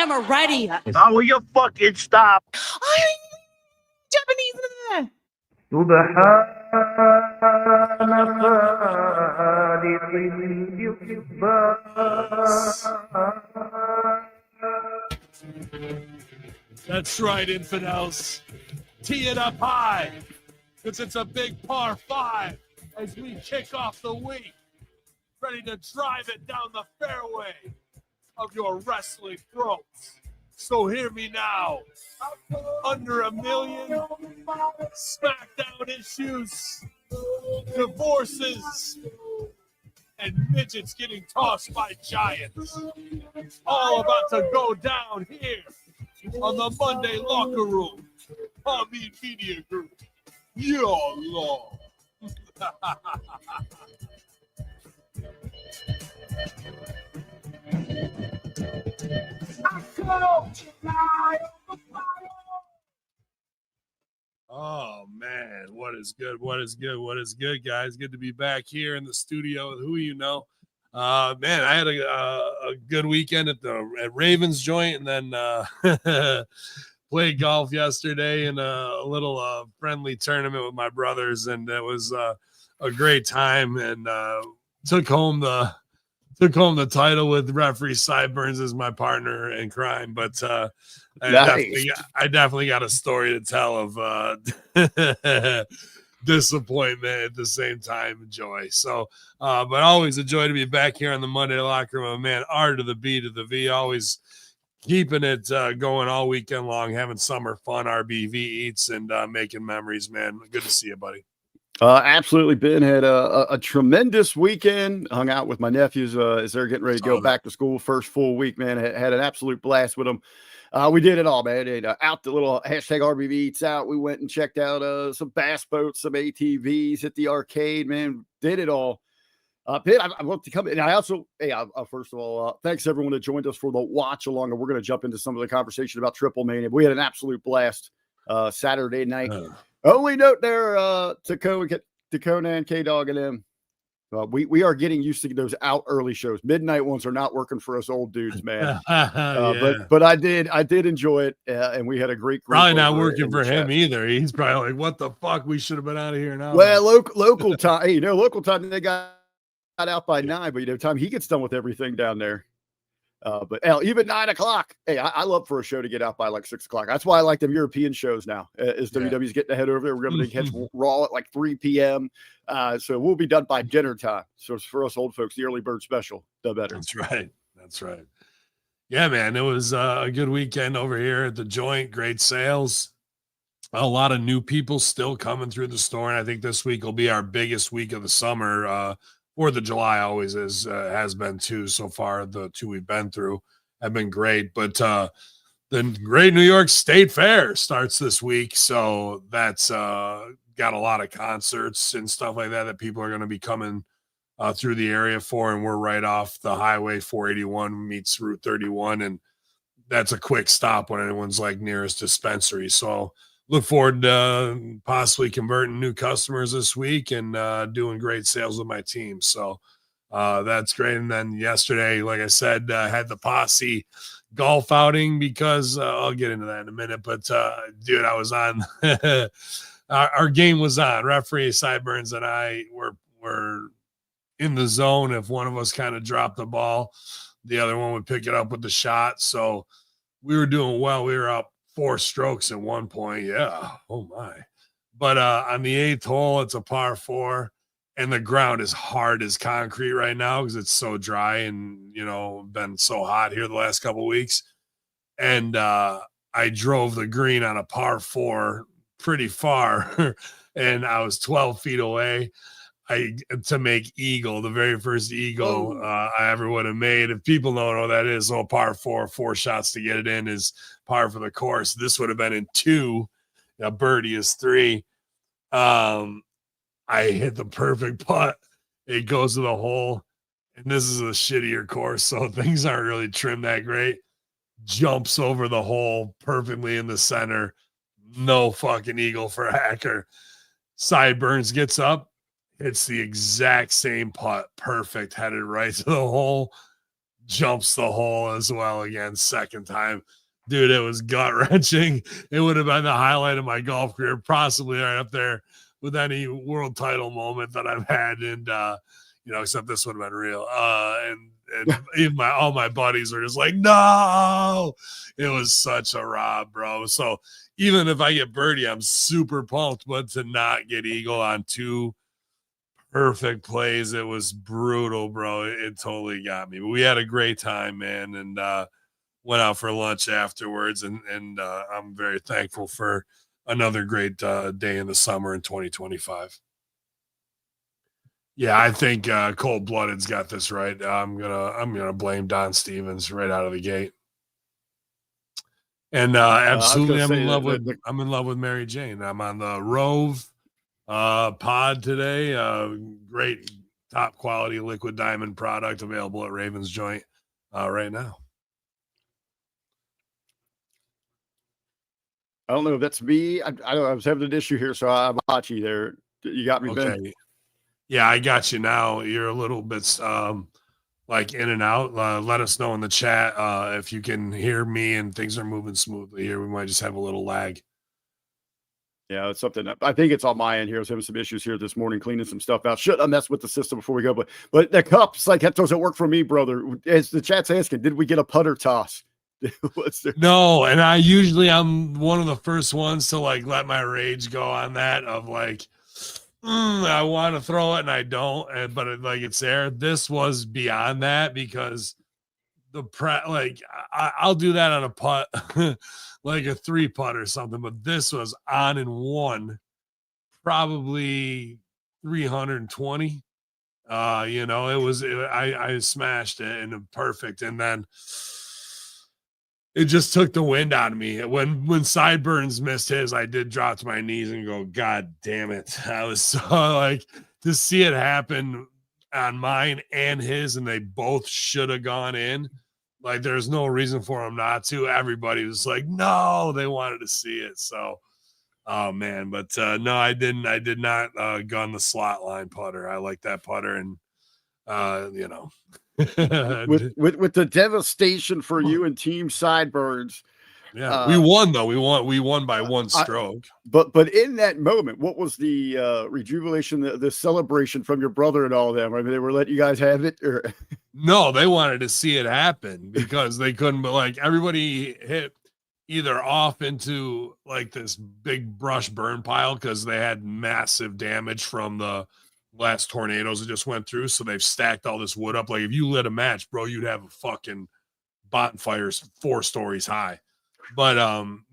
camera ready. How will you fucking stop? I'm Japanese. That's right, infidels. Tee it up high, because it's a big par 5 as we kick off the week. Ready to drive it down the fairway of your wrestling throats. So hear me now. Under $1 million, SmackDown issues, divorces, and midgets getting tossed by giants. All about to go down here on the Monday Locker Room. Pommy Media Group. Your law. Oh man, what is good? What is good? What is good, guys? Good to be back here in the studio with who you know. Man, I had a good weekend at Ravens joint, and then played golf yesterday in a little friendly tournament with my brothers, and it was a great time. And took home the title with referee Sideburns as my partner in crime. But I definitely got a story to tell of disappointment at the same time joy. So, but always a joy to be back here on the Monday Locker Room. Man, R to the B to the V, always keeping it going all weekend long, having summer fun, RBV eats, and making memories, man. Good to see you, buddy. Absolutely, Ben. Had a tremendous weekend. Hung out with my nephews as they're getting ready to go back to school. First full week, man. Had an absolute blast with them. We did it all, man. And, out the little hashtag RBV Eats Out. We went and checked out some bass boats, some ATVs at the arcade, man. Did it all. Ben, I want to come in. And I also, first of all, thanks everyone that joined us for the watch along. And we're going to jump into some of the conversation about Triple Mania. We had an absolute blast Saturday night. Only note there to Conan, K-Dog, and them. We are getting used to those out early shows. Midnight ones are not working for us old dudes, man. But I did enjoy it, and we had a great group. Probably not working for him either. He's probably like, "What the fuck? We should have been out of here now." Well, local time. Hey, local time they got out by 9, but time he gets done with everything down there. But even 9 o'clock. Hey, I love for a show to get out by like 6 o'clock. That's why I like them European shows now. As WWE's getting ahead over there, we're going to catch Raw at like 3 p.m. So we'll be done by dinner time. So for us old folks, the early bird special, the better. That's right. That's right. Yeah, man. It was a good weekend over here at the joint. Great sales. A lot of new people still coming through the store, and I think this week will be our biggest week of the summer. 4th of July always has been too. So far, the 2 we've been through have been great. But the Great New York State Fair starts this week, so that's got a lot of concerts and stuff like that people are going to be coming through the area for. And we're right off the highway 481 meets Route 31, and that's a quick stop when anyone's like nearest dispensary. So look forward to possibly converting new customers this week and doing great sales with my team. So that's great. And then yesterday, like I said, had the posse golf outing because I'll get into that in a minute. But dude, I was on. Our game was on. Referee Sideburns and I were in the zone. If one of us kind of dropped the ball, the other one would pick it up with the shot. So we were doing well. We were up 4 strokes at one point. Yeah. Oh my. But on the 8th hole, it's a par 4 and the ground is hard as concrete right now because it's so dry and, been so hot here the last couple of weeks. And I drove the green on a par 4 pretty far and I was 12 feet away to make eagle, the very first eagle I ever would have made. If people don't know what that is, par 4 shots to get it in is par for the course. This would have been in 2. A birdie is 3. I hit the perfect putt. It goes to the hole, and this is a shittier course, so things aren't really trimmed that great. Jumps over the hole perfectly in the center. No fucking eagle for Hacker. Sideburns gets up. It's the exact same putt. Perfect. Headed right to the hole. jumps the hole as well again, second time. Dude, it was gut-wrenching. It would have been the highlight of my golf career, possibly right up there with any world title moment that I've had. And except this would have been real. And even all my buddies were just like, no, it was such a rob, bro. So even if I get birdie, I'm super pumped, but to not get eagle on 2 perfect plays, it was brutal, bro. It totally got me. But we had a great time, man, and went out for lunch afterwards, and I'm very thankful for another great day in the summer in 2025. Yeah, I think Cold Blooded's got this right. I'm gonna blame Don Stevens right out of the gate. And absolutely, I'm in love with Mary Jane. I'm on the Rove pod today. Great top quality liquid diamond product available at Ravens Joint right now. I don't know if that's me. I was having an issue here, so I'm you there. You got me, okay. Ben? Yeah, I got you now. You're a little bit like in and out. Let us know in the chat if you can hear me and things are moving smoothly here. We might just have a little lag. Yeah, it's something. I think it's on my end here. I was having some issues here this morning, cleaning some stuff out. Should I mess with the system before we go? But the cups, like, that doesn't work for me, brother. As the chat's asking, did we get a putter toss? No, and I'm one of the first ones to like let my rage go on that of like, I want to throw it and I don't, but it's there. This was beyond that because I'll do that on a putt, like a 3-putt or something, but this was on and one, probably 320. I smashed it and perfect, and then it just took the wind out of me. When Sideburns missed his, I did drop to my knees and go, God damn it. I was so like, to see it happen on mine and his, and they both should have gone in. Like, there's no reason for them not to. Everybody was like, no, they wanted to see it. So, oh man. But no, I didn't. I did not gun the slot line putter. I like that putter, and with the devastation for you and Team Sideburns. Yeah, we won though. We won by 1 stroke. But in that moment, what was the rejuvenation, the celebration from your brother and all of them? I mean, they were letting you guys have it, or no? They wanted to see it happen because they couldn't. But like, everybody hit either off into like this big brush burn pile because they had massive damage from the last tornadoes that just went through. So they've stacked all this wood up. Like, if you lit a match, bro, you'd have a fucking bonfires 4 stories high. But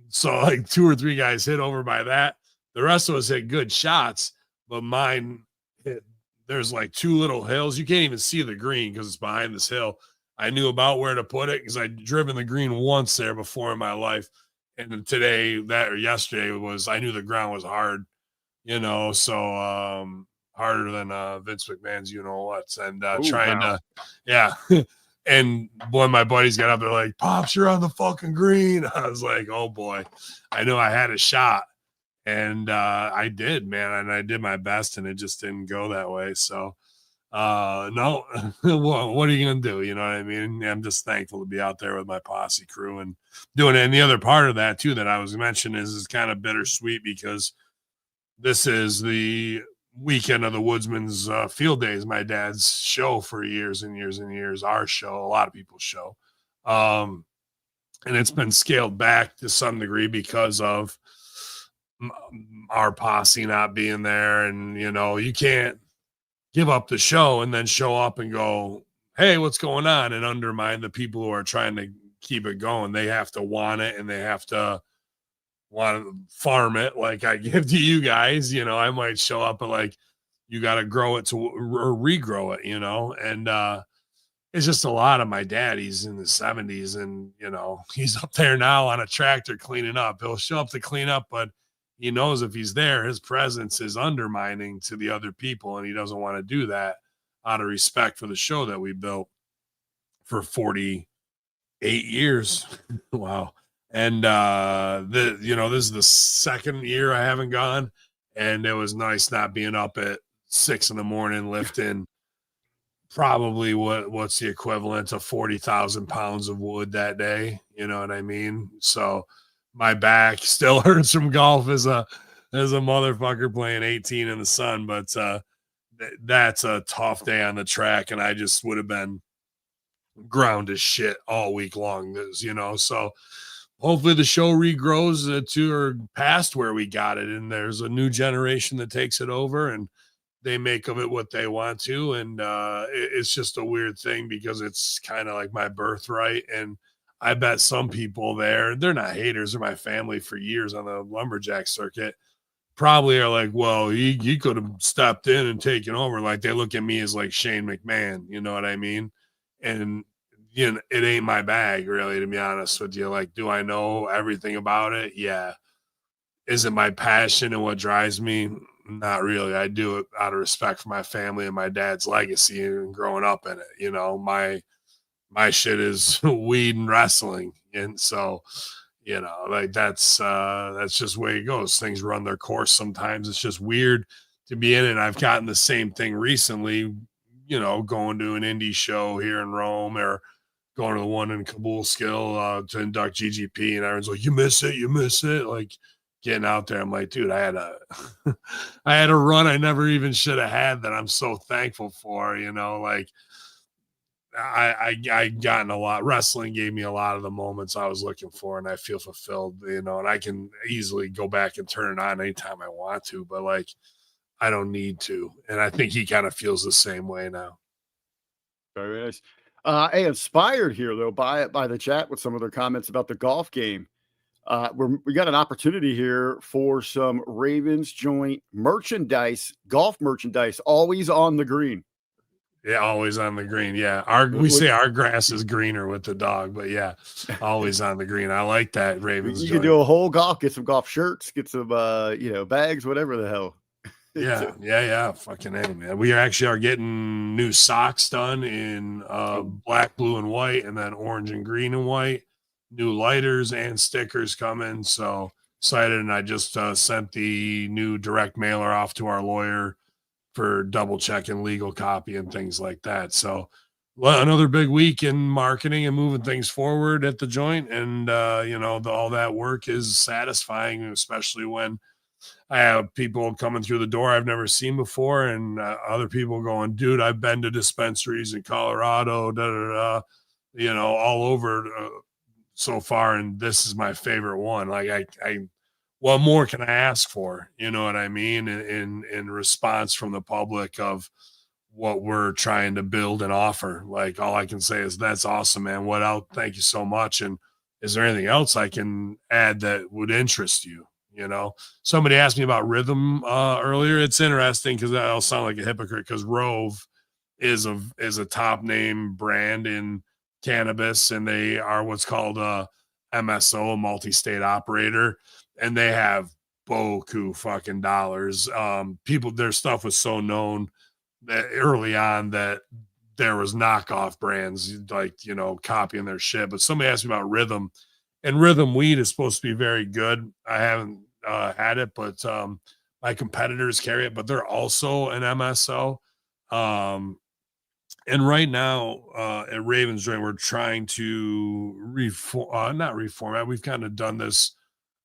so like 2 or 3 guys hit over by that. The rest of us hit good shots, but mine hit. There's like 2 little hills. You can't even see the green because it's behind this hill. I knew about where to put it because I'd driven the green once there before in my life. And today, yesterday I knew the ground was hard, so harder than Vince McMahon's what, and trying to, yeah. And when my buddies got up, they're like, Pops, you're on the fucking green. I was like, oh boy, I know I had a shot, and I did, man, and I did my best, and it just didn't go that way. So no, what are you gonna do? You know what I mean? I'm just thankful to be out there with my posse crew and doing it. And the other part of that too that I was mentioning is kind of bittersweet because this is the weekend of the Woodsman's Field Days, my dad's show for years and years and years, our show, a lot of people's show. And it's been scaled back to some degree because of our posse not being there. And, you can't give up the show and then show up and go, hey, what's going on? And undermine the people who are trying to keep it going. They have to want it, and they have to want to farm it like I give to you guys. I might show up, but like, you got to grow it or regrow it, and it's just a lot of my dad. He's in the 70s, and he's up there now on a tractor cleaning up. He'll show up to clean up, but he knows if he's there, his presence is undermining to the other people, and he doesn't want to do that out of respect for the show that we built for 48 years. Wow. And this is the 2nd year I haven't gone, and it was nice not being up at 6 a.m. lifting probably what's the equivalent of 40,000 pounds of wood that day. You know what I mean? So my back still hurts from golf as a motherfucker playing 18 in the sun, but that's a tough day on the track, and I just would have been ground as shit all week long. So hopefully the show regrows to or past where we got it, and there's a new generation that takes it over and they make of it what they want to. And it's just a weird thing because it's kind of like my birthright. And I bet some people there, they're not haters, they're my family for years on the lumberjack circuit, probably are like, well, he could have stepped in and taken over. Like they look at me as like Shane McMahon, you know what I mean? And it ain't my bag, really, to be honest with you. Like, do I know everything about it? Yeah. Is it my passion and what drives me? Not really. I do it out of respect for my family and my dad's legacy and growing up in it. My shit is weed and wrestling. And so, like that's just the way it goes. Things run their course sometimes. It's just weird to be in it. I've gotten the same thing recently, going to an indie show here in Rome or going to the one in Kabul Skill to induct GGP, and everyone's like, you miss it. Like getting out there. I'm like, dude, I had a run I never even should have had that I'm so thankful for, like I gotten a lot. Wrestling gave me a lot of the moments I was looking for, and I feel fulfilled, and I can easily go back and turn it on anytime I want to, but like I don't need to. And I think he kind of feels the same way now. Very nice. Hey, inspired here though by the chat with some of their comments about the golf game. We got an opportunity here for some Ravens joint merchandise, golf merchandise, always on the green. Yeah, always on the green. Yeah, we say our grass is greener with the dog, but yeah, always on the green. I like that Ravens. You can do a whole golf, get some golf shirts, get some bags, whatever the hell. Yeah. Fucking A, man. We actually are getting new socks done in black, blue, and white, and then orange and green and white. New lighters and stickers coming. So excited. And I just sent the new direct mailer off to our lawyer for double checking legal copy and things like that. So another big week in marketing and moving things forward at the joint. And, all that work is satisfying, especially when I have people coming through the door I've never seen before, and other people going, dude, I've been to dispensaries in Colorado, all over so far, and this is my favorite one. Like what more can I ask for? You know what I mean? In response from the public of what we're trying to build and offer. Like all I can say is that's awesome, man. What else? Thank you so much. And is there anything else I can add that would interest you? Somebody asked me about Rhythm earlier. It's interesting because I'll sound like a hypocrite because Rove is a top name brand in cannabis, and they are what's called a MSO, a multi-state operator, and they have boku fucking dollars. Their stuff was so known that early on that there was knockoff brands like copying their shit. But somebody asked me about Rhythm. And Rhythm weed is supposed to be very good. I haven't had it, but my competitors carry it, but they're also an MSO. And right now at Ravens Joint, we're trying to not reform. We've kind of done this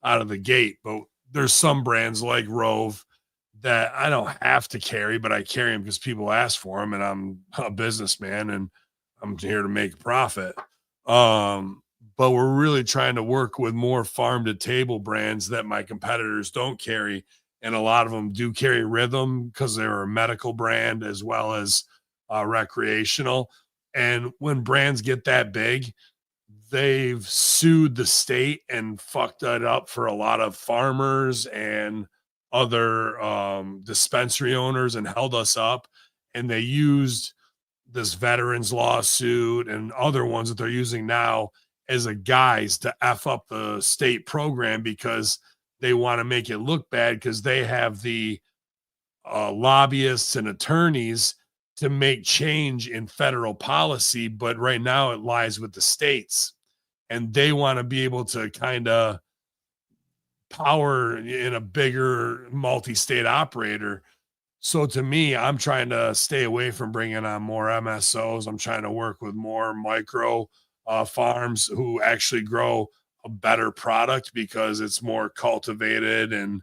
out of the gate, but there's some brands like Rove that I don't have to carry, but I carry them because people ask for them, and I'm a businessman and I'm here to make a profit. But we're really trying to work with more farm to table brands that my competitors don't carry. And a lot of them do carry Rhythm because they're a medical brand as well as recreational. And when brands get that big, they've sued the state and fucked that up for a lot of farmers and other dispensary owners and held us up. And they used this veterans lawsuit and other ones that they're using now as a guise to F up the state program because they want to make it look bad because they have the lobbyists and attorneys to make change in federal policy. But right now it lies with the states, and they want to be able to kind of power in a bigger multi-state operator. So to me, I'm trying to stay away from bringing on more MSOs. I'm trying to work with more micro farms who actually grow a better product because it's more cultivated and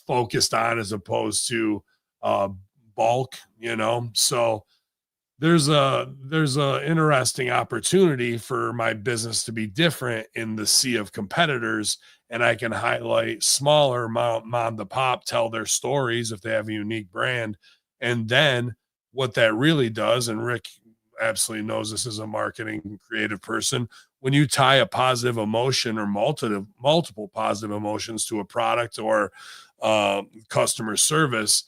focused on as opposed to uh, bulk, So there's a interesting opportunity for my business to be different in the sea of competitors, and I can highlight smaller mom to pop, tell their stories if they have a unique brand. And then what that really does, and Rick absolutely knows this as a marketing creative person, when you tie a positive emotion or multiple positive emotions to a product or customer service,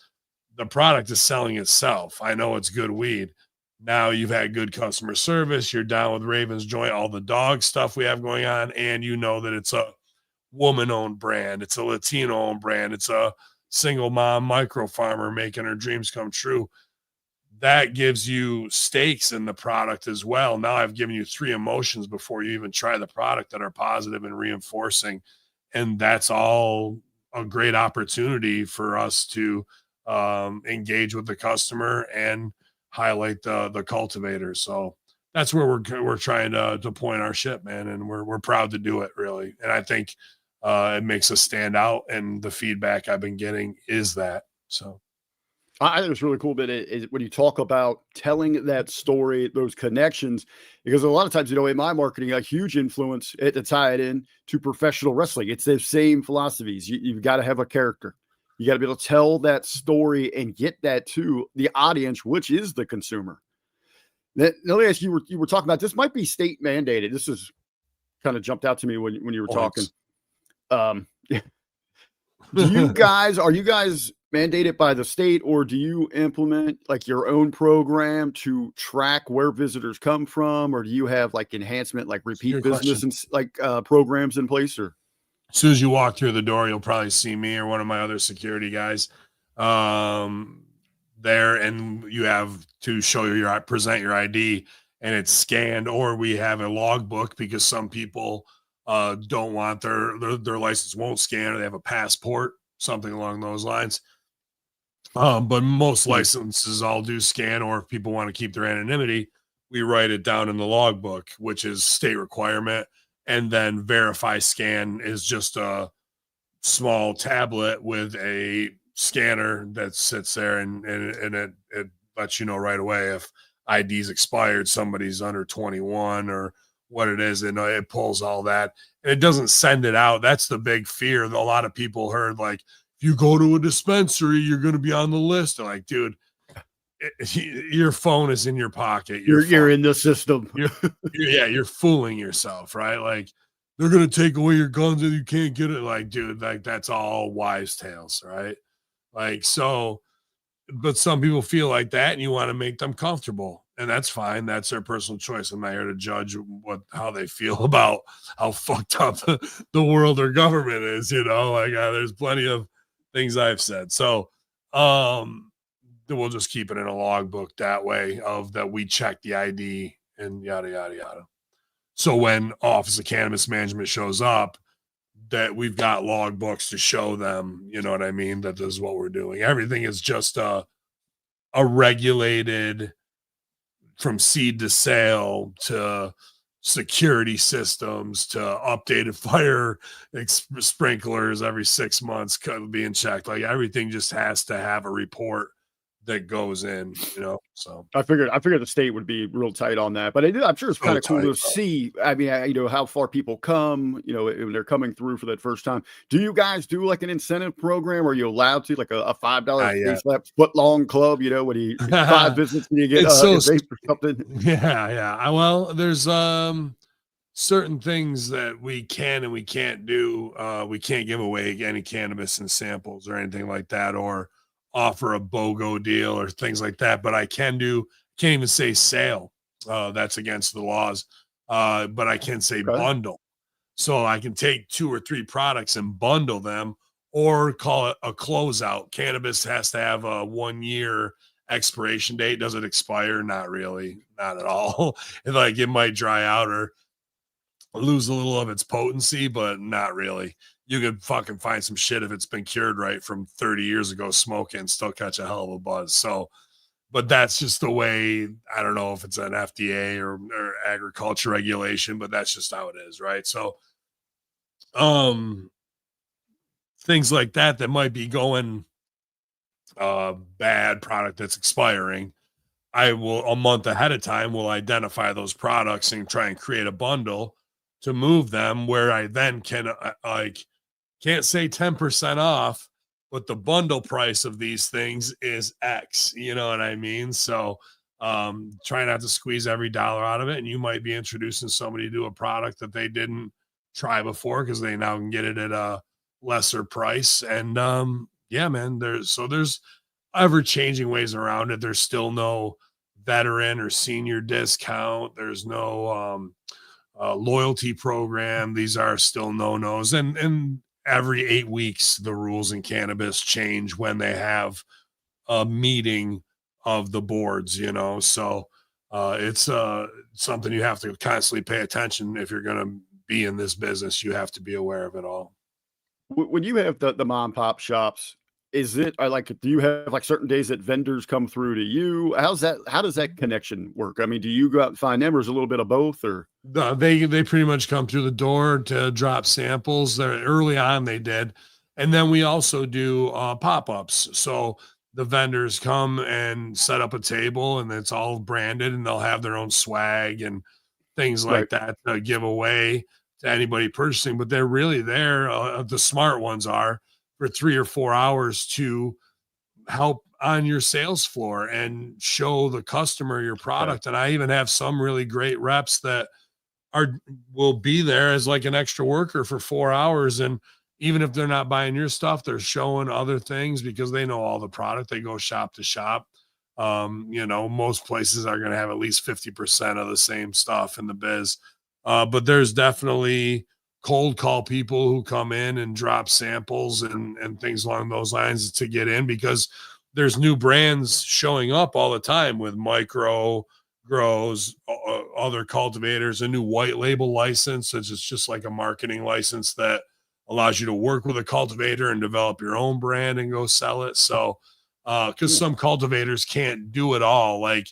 the product is selling itself. I know it's good weed. Now you've had good customer service. You're down with Ravens Joint, all the dog stuff we have going on, and you know that it's a woman-owned brand. It's a Latino-owned brand. It's a single mom micro farmer making her dreams come true. That gives you stakes in the product as well. Now I've given you 3 emotions before you even try the product that are positive and reinforcing. And that's all a great opportunity for us to engage with the customer and highlight the cultivators. So that's where we're trying to point our ship, man. And we're proud to do it, really. And I think it makes us stand out. And the feedback I've been getting is that. So I think it's really cool that when you talk about telling that story, those connections, because a lot of times, in my marketing, a huge influence to tie it in to professional wrestling. It's the same philosophies. You've got to have a character. You got to be able to tell that story and get that to the audience, which is the consumer. Let me ask you, you were talking about this might be state mandated. This is kind of jumped out to me when you were talking. Are you guys mandated by the state, or do you implement like your own program to track where visitors come from, or do you have like enhancement, like repeat business and like programs in place? Or as soon as you walk through the door, you'll probably see me or one of my other security guys there, and you have to present your ID, and it's scanned, or we have a logbook because some people don't want their license won't scan, or they have a passport, something along those lines. But most licenses all do scan, or if people want to keep their anonymity, we write it down in the logbook, which is state requirement. And then Verify Scan is just a small tablet with a scanner that sits there, and it lets you know right away if ID's expired, somebody's under 21 or what it is, and it pulls all that. And it doesn't send it out. That's the big fear that a lot of people heard, like, if you go to a dispensary, you're going to be on the list. They're like, dude, your phone is in your pocket. You're in the system. You're fooling yourself, right? Like, they're going to take away your guns and you can't get it. Like, dude, like that's all wives' tales, right? Like, so, but some people feel like that, and you want to make them comfortable, and that's fine. That's their personal choice. I'm not here to judge how they feel about how fucked up the world or government is. Like there's plenty of things I've said. So, we'll just keep it in a logbook that way of that we check the ID and yada, yada, yada. So when Office of Cannabis Management shows up, that we've got logbooks to show them, you know what I mean? That this is what we're doing. Everything is just a regulated from seed to sale to security systems to updated fire sprinklers every 6 months being checked. Like everything just has to have a report that goes in, so I figured the state would be real tight on that, but I'm sure it's kind of cool to see. I mean, how far people come, when they're coming through for that first time. Do you guys do like an incentive program? Are you allowed to, like a $5 foot long club? When you 5 visits and you get or something? Yeah. Well, there's certain things that we can and we can't do. We can't give away any cannabis and samples or anything like that, or offer a BOGO deal or things like that, but I can't even say sale. That's against the laws. But I can say bundle. So I can take 2 or 3 products and bundle them, or call it a closeout. Cannabis has to have a 1-year expiration date. Does it expire? Not really. Not at all. It might dry out or lose a little of its potency, but not really. you could fucking find some shit if it's been cured right from 30 years ago smoking and still catch a hell of a buzz. So, but that's just the way. I don't know if it's an FDA or agriculture regulation, but that's just how it is, right? So, things like that might be going bad product that's expiring. I will a month ahead of time will identify those products and try and create a bundle to move them where I then can can't say 10% off, but the bundle price of these things is X, you know what I mean? So try not to squeeze every dollar out of it. And you might be introducing somebody to a product that they didn't try before because they now can get it at a lesser price. And yeah, man, there's ever changing ways around it. There's still no veteran or senior discount. There's no loyalty program. These are still no-nos. And every 8 weeks, the rules in cannabis change when they have a meeting of the boards, you know? So it's something you have to constantly pay attention. If you're going to be in this business, you have to be aware of it all. When you have the mom and pop shops, is it like, do you have like certain days that vendors come through to you? How does that connection work? I mean, do you go out and find them, or is it a little bit of both? Or they pretty much come through the door to drop samples. There early on they did, and then we also do pop-ups. So the vendors come and set up a table, and it's all branded, and they'll have their own swag and things like that to give away to anybody purchasing. But they're really there. The smart ones are for 3 or 4 hours to help on your sales floor and show the customer your product. And I even have some really great reps that will be there as like an extra worker for 4 hours. And even if they're not buying your stuff, they're showing other things because they know all the product. They go shop to shop. You know, most places are going to have at least 50% of the same stuff in the biz. But there's definitely cold call people who come in and drop samples and things along those lines to get in, because there's new brands showing up all the time with micro grows, other cultivators, a new white label license. It's just like a marketing license that allows you to work with a cultivator and develop your own brand and go sell it. So, because some cultivators can't do it all, like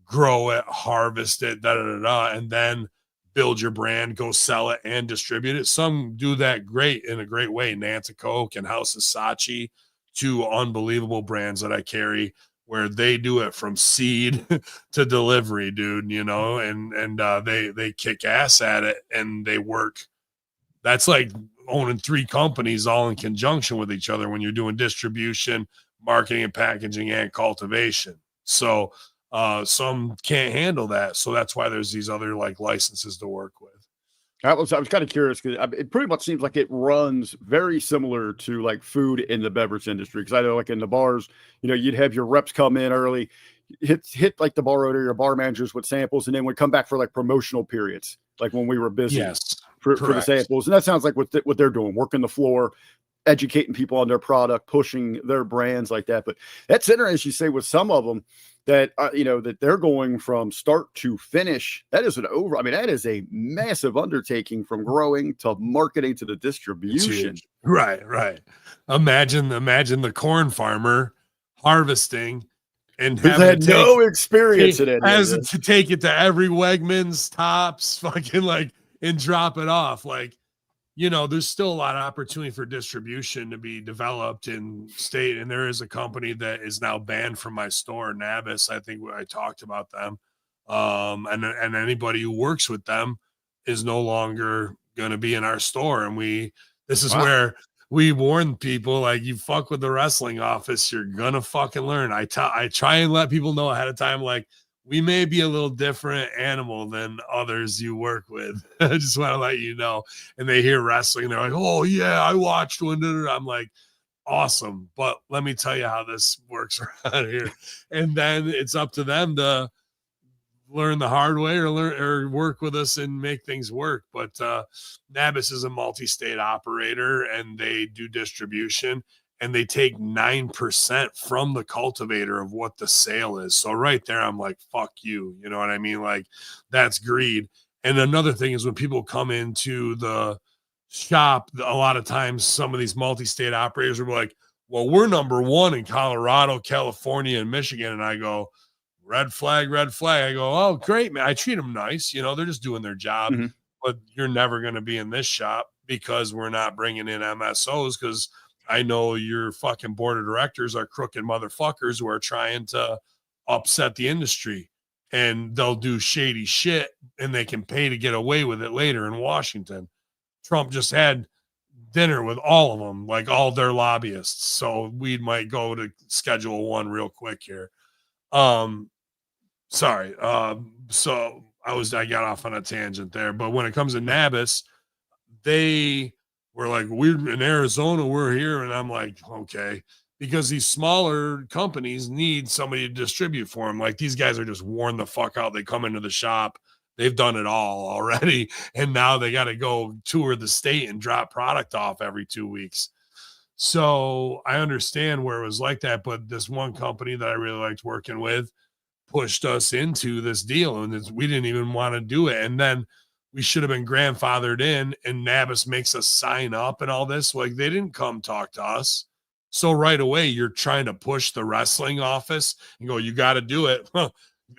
grow it, harvest it, and then build your brand, go sell it and distribute it. Some do that great in a great way. Nanticoke and House of Saatchi, two unbelievable brands that I carry, where they do it from seed to delivery, dude, you know, and they kick ass at it, and they work. That's like owning 3 companies all in conjunction with each other when you're doing distribution, marketing and packaging, and cultivation. So some can't handle that. So that's why there's these other like licenses to work with. I was kind of curious because it pretty much seems like it runs very similar to like food in the beverage industry. Because I know, like in the bars, you know, you'd have your reps come in early, hit like the bar owner, your bar managers with samples, and then would come back for like promotional periods, like when we were busy. Yes, for the samples. And that sounds like what they're doing, working the floor, educating people on their product, pushing their brands like that. But that's interesting, as you say, with some of them that, you know, that they're going from start to finish. That is that is a massive undertaking, from growing to marketing to the distribution. Right. Imagine the corn farmer harvesting and had no experience in it. Has to take it to every Wegmans, Tops, fucking like, and drop it off. Like, you know, there's still a lot of opportunity for distribution to be developed in state. And there is a company that is now banned from my store, Nabis. I think I talked about them. And anybody who works with them is no longer going to be in our store. And this is where we warn people, like, you fuck with the wrestling office, you're going to fucking learn. I try and let people know ahead of time, like, we may be a little different animal than others you work with. I just want to let you know. And they hear wrestling, they're like, oh yeah, I watched one. I'm like, awesome. But let me tell you how this works around here. And then it's up to them to learn the hard way or work with us and make things work. But Nabis is a multi-state operator, and they do distribution, and they take 9% from the cultivator of what the sale is. So right there, I'm like, fuck you. You know what I mean? Like, that's greed. And another thing is when people come into the shop, a lot of times some of these multi-state operators will be like, well, we're number one in Colorado, California, and Michigan. And I go, red flag, red flag. I go, oh, great, man. I treat them nice. You know, they're just doing their job. Mm-hmm. But you're never going to be in this shop because we're not bringing in MSOs, because I know your fucking board of directors are crooked motherfuckers who are trying to upset the industry, and they'll do shady shit and they can pay to get away with it later in Washington. Trump just had dinner with all of them, like all their lobbyists. So we might go to schedule one real quick here. Sorry. So I got off on a tangent there, but when it comes to Nabis, they were like, we're in Arizona, we're here. And I'm like, okay, because these smaller companies need somebody to distribute for them. Like, these guys are just worn the fuck out. They come into the shop, they've done it all already, and now they got to go tour the state and drop product off every 2 weeks. So I understand where it was like that, but this one company that I really liked working with pushed us into this deal, and we didn't even want to do it. And then we should have been grandfathered in, and Nabis makes us sign up and all this. Like, they didn't come talk to us. So right away, you're trying to push the wrestling office and go, you got to do it.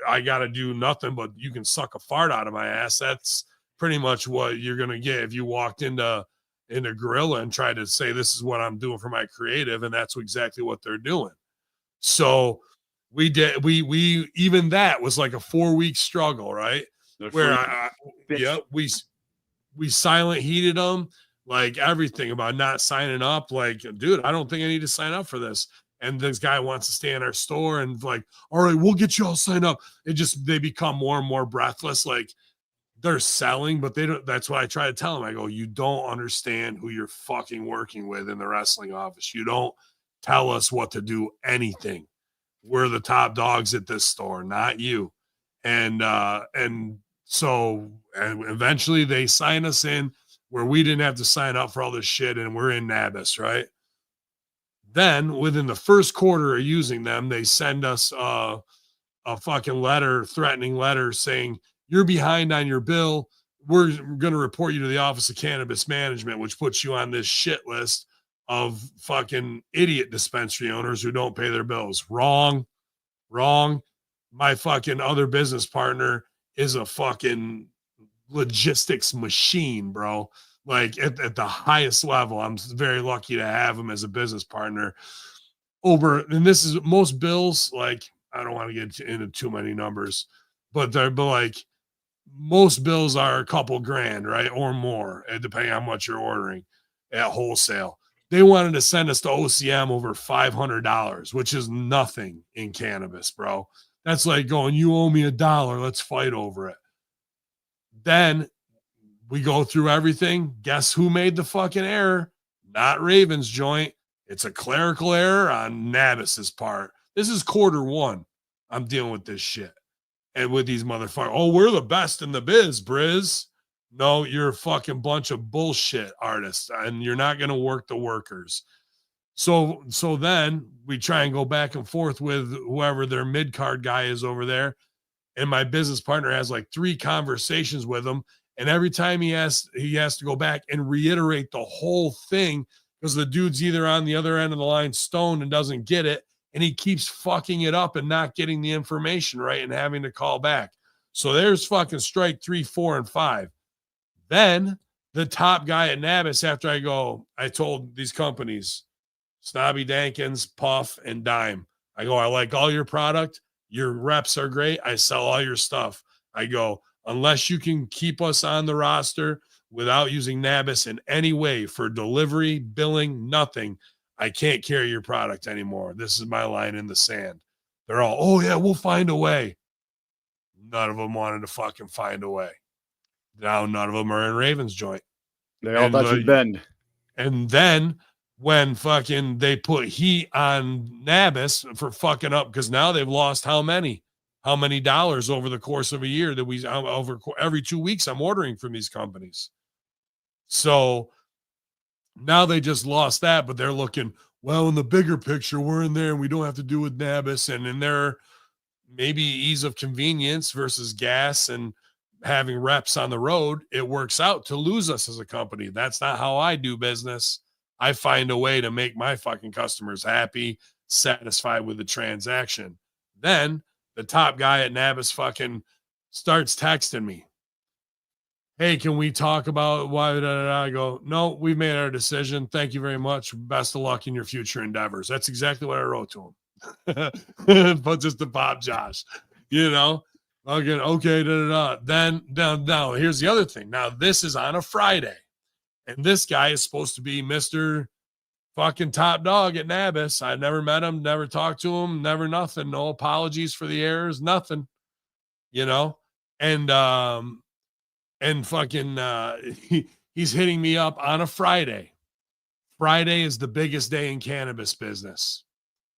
I got to do nothing, but you can suck a fart out of my ass. That's pretty much what you're going to get if you walked into Gorilla and tried to say, this is what I'm doing for my creative. And that's exactly what they're doing. So we did, we even that was like a 4-week struggle, right? Where we silent heated them, like everything about not signing up. Like, dude, I don't think I need to sign up for this. And this guy wants to stay in our store and like, all right, we'll get you all signed up. They become more and more breathless. Like, they're selling, but they don't. That's what I try to tell them. I go, you don't understand who you're fucking working with in the wrestling office. You don't tell us what to do anything. We're the top dogs at this store, not you. And so eventually they sign us in where we didn't have to sign up for all this shit, and we're in Nabis, right? Then within the first quarter of using them, they send us a fucking letter, threatening letter saying, you're behind on your bill. We're going to report you to the Office of Cannabis Management, which puts you on this shit list of fucking idiot dispensary owners who don't pay their bills. Wrong. My fucking other business partner is a fucking logistics machine, bro. Like at the highest level. I'm very lucky to have him as a business partner. And this is most bills, like, I don't want to get into too many numbers, but like most bills are a couple grand, right? Or more, depending on how much you're ordering at wholesale. They wanted to send us to OCM over $500, which is nothing in cannabis, bro. That's like going, you owe me $1. Let's fight over it. Then we go through everything. Guess who made the fucking error? Not Raven's Joint. It's a clerical error on Nabis's part. This is quarter one. I'm dealing with this shit. And with these motherfuckers, oh, we're the best in the biz, Briz. No, you're a fucking bunch of bullshit artists, and you're not going to work the workers. So then we try and go back and forth with whoever their mid-card guy is over there. And my business partner has like 3 conversations with him. And every time he has to go back and reiterate the whole thing, because the dude's either on the other end of the line stoned and doesn't get it, and he keeps fucking it up and not getting the information right and having to call back. So there's fucking strike 3, 4, and 5. Then the top guy at Nabis, after I told these companies, Snobby Dankins, Puff, and Dime, I go, I like all your product. Your reps are great. I sell all your stuff. I go, unless you can keep us on the roster without using Nabis in any way for delivery, billing, nothing, I can't carry your product anymore. This is my line in the sand. They're all, oh yeah, we'll find a way. None of them wanted to fucking find a way. Now none of them are in Raven's Joint. They all thought you'd bend. And then when fucking they put heat on Nabis for fucking up, because now they've lost how many dollars over the course of a year that over every 2 weeks I'm ordering from these companies. So now they just lost that, but they're looking, well, in the bigger picture, we're in there and we don't have to do with Nabis, and in their maybe ease of convenience versus gas and having reps on the road, it works out to lose us as a company. That's not how I do business. I find a way to make my fucking customers happy, satisfied with the transaction. Then the top guy at Nabis fucking starts texting me. Hey, can we talk about why? I go, no, we've made our decision. Thank you very much. Best of luck in your future endeavors. That's exactly what I wrote to him. But just to pop Josh, you know, okay. Then now here's the other thing. Now this is on a Friday, and this guy is supposed to be Mr. fucking top dog at Nabis. I never met him, never talked to him, never nothing. No apologies for the errors, nothing. You know, and fucking he's hitting me up on a Friday. Friday is the biggest day in cannabis business.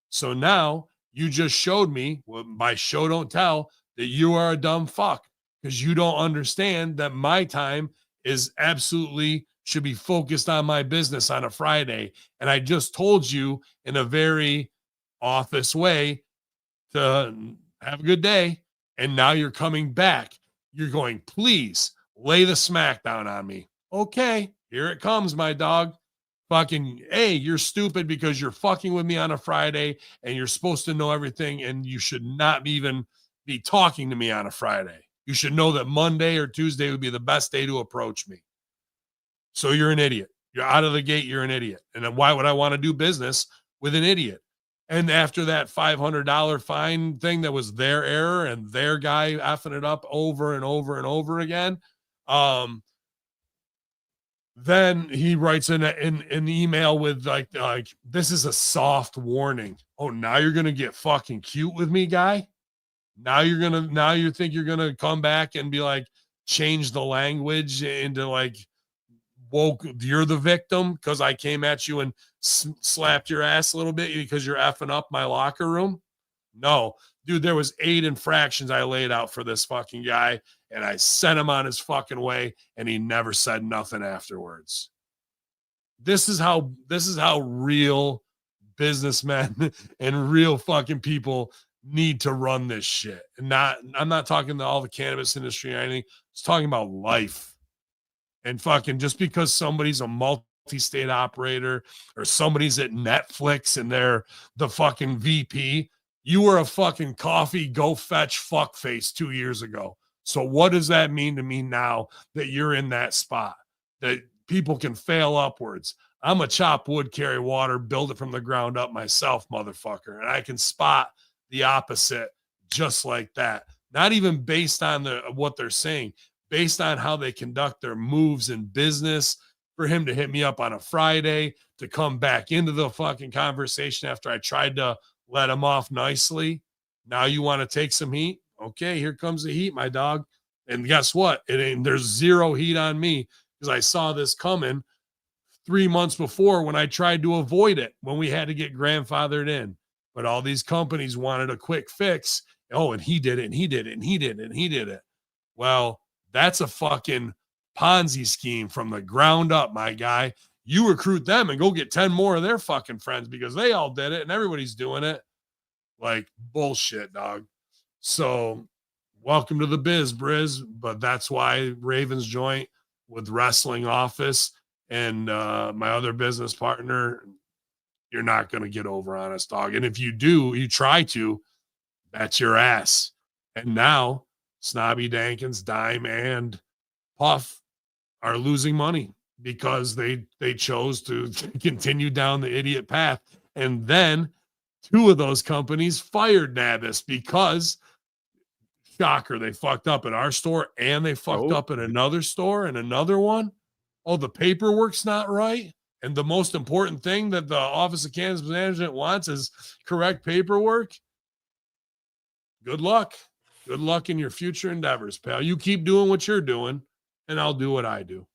So now you just showed me, well, by show don't tell, that you are a dumb fuck because you don't understand that my time is absolutely should be focused on my business on a Friday. And I just told you in a very office way to have a good day. And now you're coming back. You're going, please lay the smack down on me. Okay, here it comes, my dog. Fucking, hey, you're stupid because you're fucking with me on a Friday and you're supposed to know everything and you should not even be talking to me on a Friday. You should know that Monday or Tuesday would be the best day to approach me. So you're an idiot. You're out of the gate. You're an idiot. And then why would I want to do business with an idiot? And after that $500 fine thing that was their error and their guy effing it up over and over and over again, then he writes in an email with like this is a soft warning. Oh, now you're gonna get fucking cute with me, guy. Now you think you're gonna come back and be like change the language into like woke. You're the victim because I came at you and slapped your ass a little bit because you're effing up my locker room. No, dude, there was 8 infractions I laid out for this fucking guy. And I sent him on his fucking way, and he never said nothing afterwards. This is how real businessmen and real fucking people need to run this shit. And I'm not talking to all the cannabis industry or anything. It's talking about life. And fucking just because somebody's a multi-state operator or somebody's at Netflix and they're the fucking VP, you were a fucking coffee go fetch fuckface 2 years ago. So what does that mean to me now that you're in that spot, that people can fail upwards? I'm a chop wood, carry water, build it from the ground up myself, motherfucker. And I can spot the opposite just like that. Not even based on what they're saying, based on how they conduct their moves in business. For him to hit me up on a Friday, to come back into the fucking conversation after I tried to let him off nicely. Now you want to take some heat? Okay, here comes the heat, my dog. And guess what? There's zero heat on me because I saw this coming 3 months before when I tried to avoid it, when we had to get grandfathered in. But all these companies wanted a quick fix. Oh, and he did it, and he did it, and he did it, and he did it. Well, that's a fucking Ponzi scheme from the ground up, my guy. You recruit them and go get 10 more of their fucking friends because they all did it and everybody's doing it. Like bullshit, dog. So welcome to the biz, Briz. But that's why Ravens Joint with Wrestling Office and my other business partner, you're not going to get over on us, dog. And if you do, you try to, that's your ass. And now Snobby Dankins, Dime, and Puff are losing money because they chose to continue down the idiot path. And then 2 of those companies fired Nabis because, shocker, they fucked up at our store and they fucked up at another store and another one. Oh, the paperwork's not right. And the most important thing that the Office of Cannabis Management wants is correct paperwork. Good luck. Good luck in your future endeavors, pal. You keep doing what you're doing, and I'll do what I do.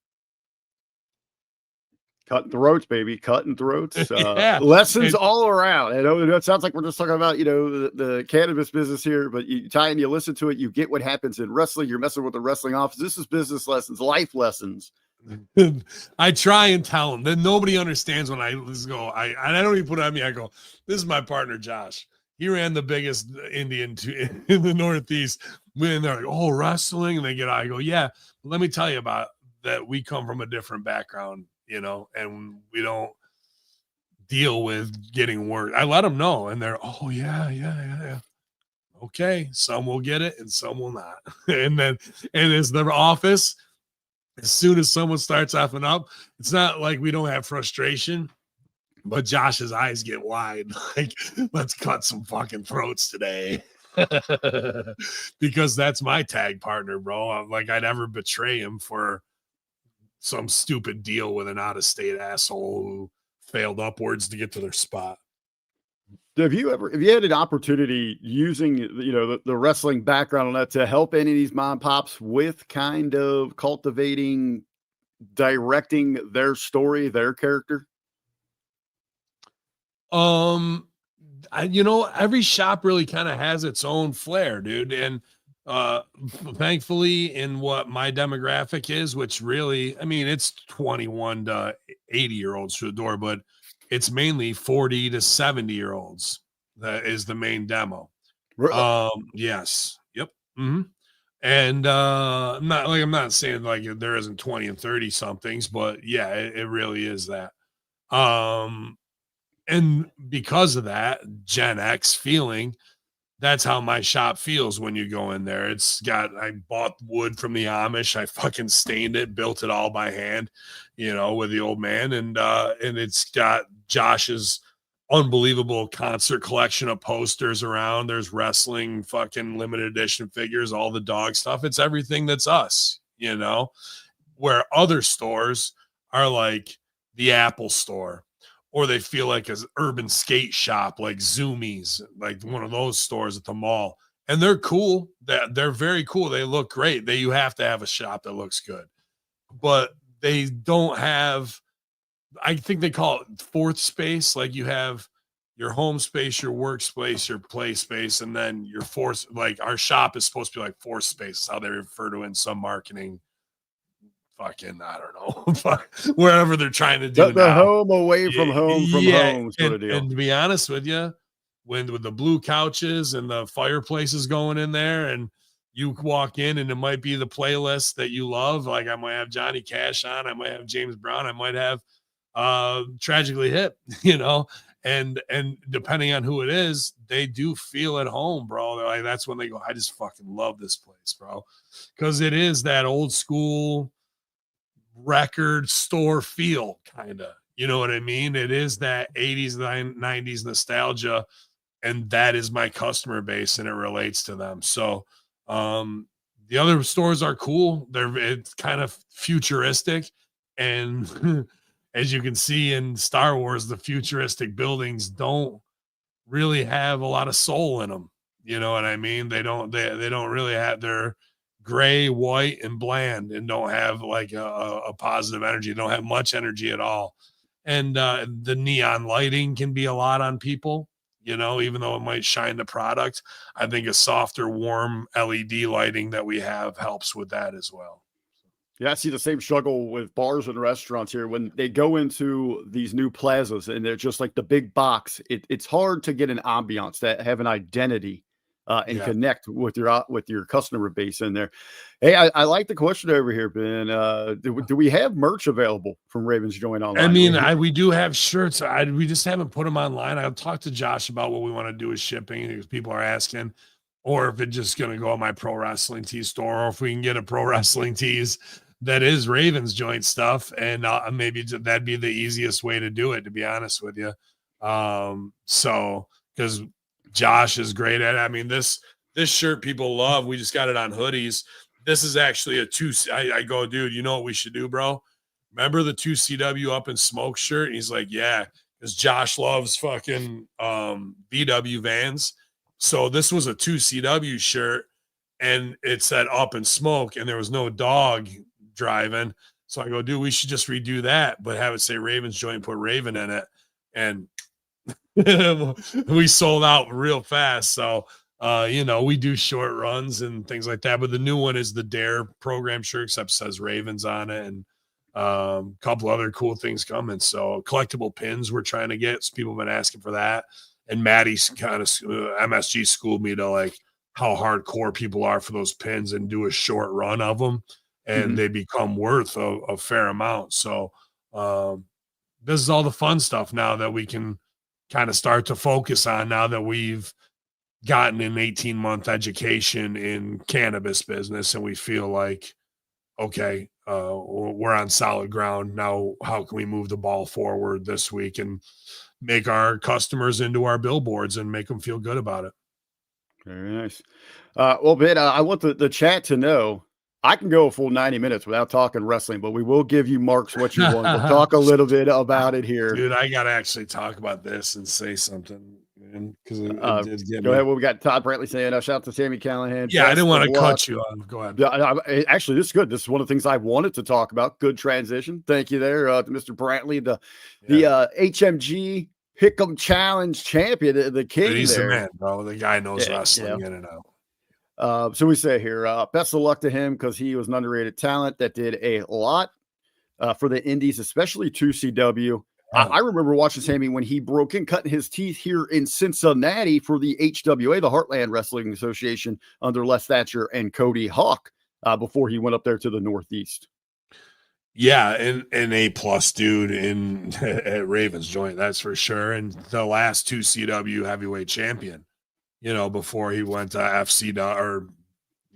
Cutting throats, baby. Cutting throats. Yeah. Lessons all around. I know it sounds like we're just talking about, the cannabis business here, but you tie and you listen to it, you get what happens in wrestling. You're messing with the Wrestling Office. This is business lessons, life lessons. I try and tell them that nobody understands when I go. I don't even put it on me. I go, this is my partner, Josh. He ran the biggest Indian in the Northeast when they're like, oh, wrestling, and they get out, I go, yeah, let me tell you about that. We come from a different background, you know, and we don't deal with getting work. I let them know, and they're, oh, yeah. Okay, some will get it and some will not. And it's the office. As soon as someone starts effing up, it's not like we don't have frustration, but Josh's eyes get wide. Like, let's cut some fucking throats today. Because that's my tag partner, bro. I'm like, I'd never betray him for some stupid deal with an out-of-state asshole who failed upwards to get to their spot. Have you had an opportunity using, the wrestling background on that to help any of these mom pops with kind of cultivating, directing their story, their character? Every shop really kind of has its own flair, dude. And thankfully, in what my demographic is, which really, I mean, it's 21 to 80-year-olds through the door, but it's mainly 40 to 70-year-olds. That is the main demo. Really? Yes. Yep. Mm-hmm. And I'm not saying like there isn't 20 and 30 somethings, but yeah, it really is that. And because of that Gen X feeling, that's how my shop feels when you go in there. I bought wood from the Amish. I fucking stained it, built it all by hand, with the old man. And it's got Josh's unbelievable concert collection of posters around. There's wrestling, fucking limited edition figures, all the dog stuff. It's everything that's us, where other stores are like the Apple store, or they feel like an urban skate shop, like Zoomies, like one of those stores at the mall. And they're cool. They're very cool. They look great. You have to have a shop that looks good, but they don't have, I think they call it fourth space. Like you have your home space, your workspace, your play space, and then your fourth, like our shop is supposed to be like fourth space. Is how they refer to it in some marketing. Fucking, I don't know, wherever they're trying to do the home away from home home sort of deal. And to be honest with you, with the blue couches and the fireplaces going in there, and you walk in and it might be the playlist that you love. Like I might have Johnny Cash on, I might have James Brown, I might have Tragically Hip, and depending on who it is, they do feel at home, bro. They're like, that's when they go, I just fucking love this place, bro, because it is that old school record store feel, kind of, you know what I mean? It is that 80s 90s nostalgia, and that is my customer base, and it relates to them. So the other stores are cool. It's kind of futuristic, and as you can see in Star Wars, the futuristic buildings don't really have a lot of soul in them, you know what I mean? They don't really have, their gray, white, and bland, and don't have like a positive energy. They don't have much energy at all. And the neon lighting can be a lot on people, even though it might shine the product. I think a softer, warm LED lighting that we have helps with that as well. Yeah, I see the same struggle with bars and restaurants here when they go into these new plazas and they're just like the big box. It's hard to get an ambiance that have an identity and connect with your customer base in there. Hey, I like the question over here, Ben. Do we have merch available from Ravens Joint online? I mean, we do have shirts. We just haven't put them online. I'll talk to Josh about what we want to do with shipping, because people are asking, or if it's just going to go on my Pro Wrestling Tees store, or if we can get a Pro Wrestling Tees that is Ravens Joint stuff. And maybe that'd be the easiest way to do it, to be honest with you. So, because Josh is great at it. I mean, this shirt people love. We just got it on hoodies. This is actually I go, dude, you know what we should do, bro? Remember the 2CW Up in Smoke shirt? And he's like, yeah, because Josh loves fucking VW vans. So this was a 2CW shirt, and it said Up in Smoke, and there was no dog driving. So I go, dude, we should just redo that, but have it say Ravens Joint and put Raven in it. And we sold out real fast. So, we do short runs and things like that. But the new one is the Dare program shirt, except says Ravens on it, and a couple other cool things coming. So collectible pins we're trying to get. So people have been asking for that. And Maddie's kind of MSG schooled me to like how hardcore people are for those pins and do a short run of them, and they become worth a fair amount. So this is all the fun stuff now that we can kind of start to focus on now that we've gotten an 18-month education in cannabis business, and we feel like, okay, we're on solid ground now. How can we move the ball forward this week and make our customers into our billboards and make them feel good about it? Very nice. Well, Ben, I want the chat to know I can go a full 90 minutes without talking wrestling, but we will give you marks what you want. We'll talk a little bit about it here. Dude, I got to actually talk about this and say something, man, because it did get go me. ahead. Well, we got Todd Brantley saying, shout out to Sammy Callahan. Yeah, I didn't want to cut you on. Go ahead. Yeah, actually, this is good. This is one of the things I wanted to talk about. Good transition. Thank you there to Mr. Brantley, the HMG Pick'em Challenge champion, the king. Dude, he's there. the man, bro. The guy knows wrestling in and out. So we say here, best of luck to him because he was an underrated talent that did a lot for the indies, especially 2CW. I remember watching Sammy when he broke in, cutting his teeth here in Cincinnati for the HWA, the Heartland Wrestling Association, under Les Thatcher and Cody Hawk before he went up there to the Northeast. Yeah, and an A+ dude at Ravens Joint, that's for sure. And the last 2CW heavyweight champion, before he went to FCW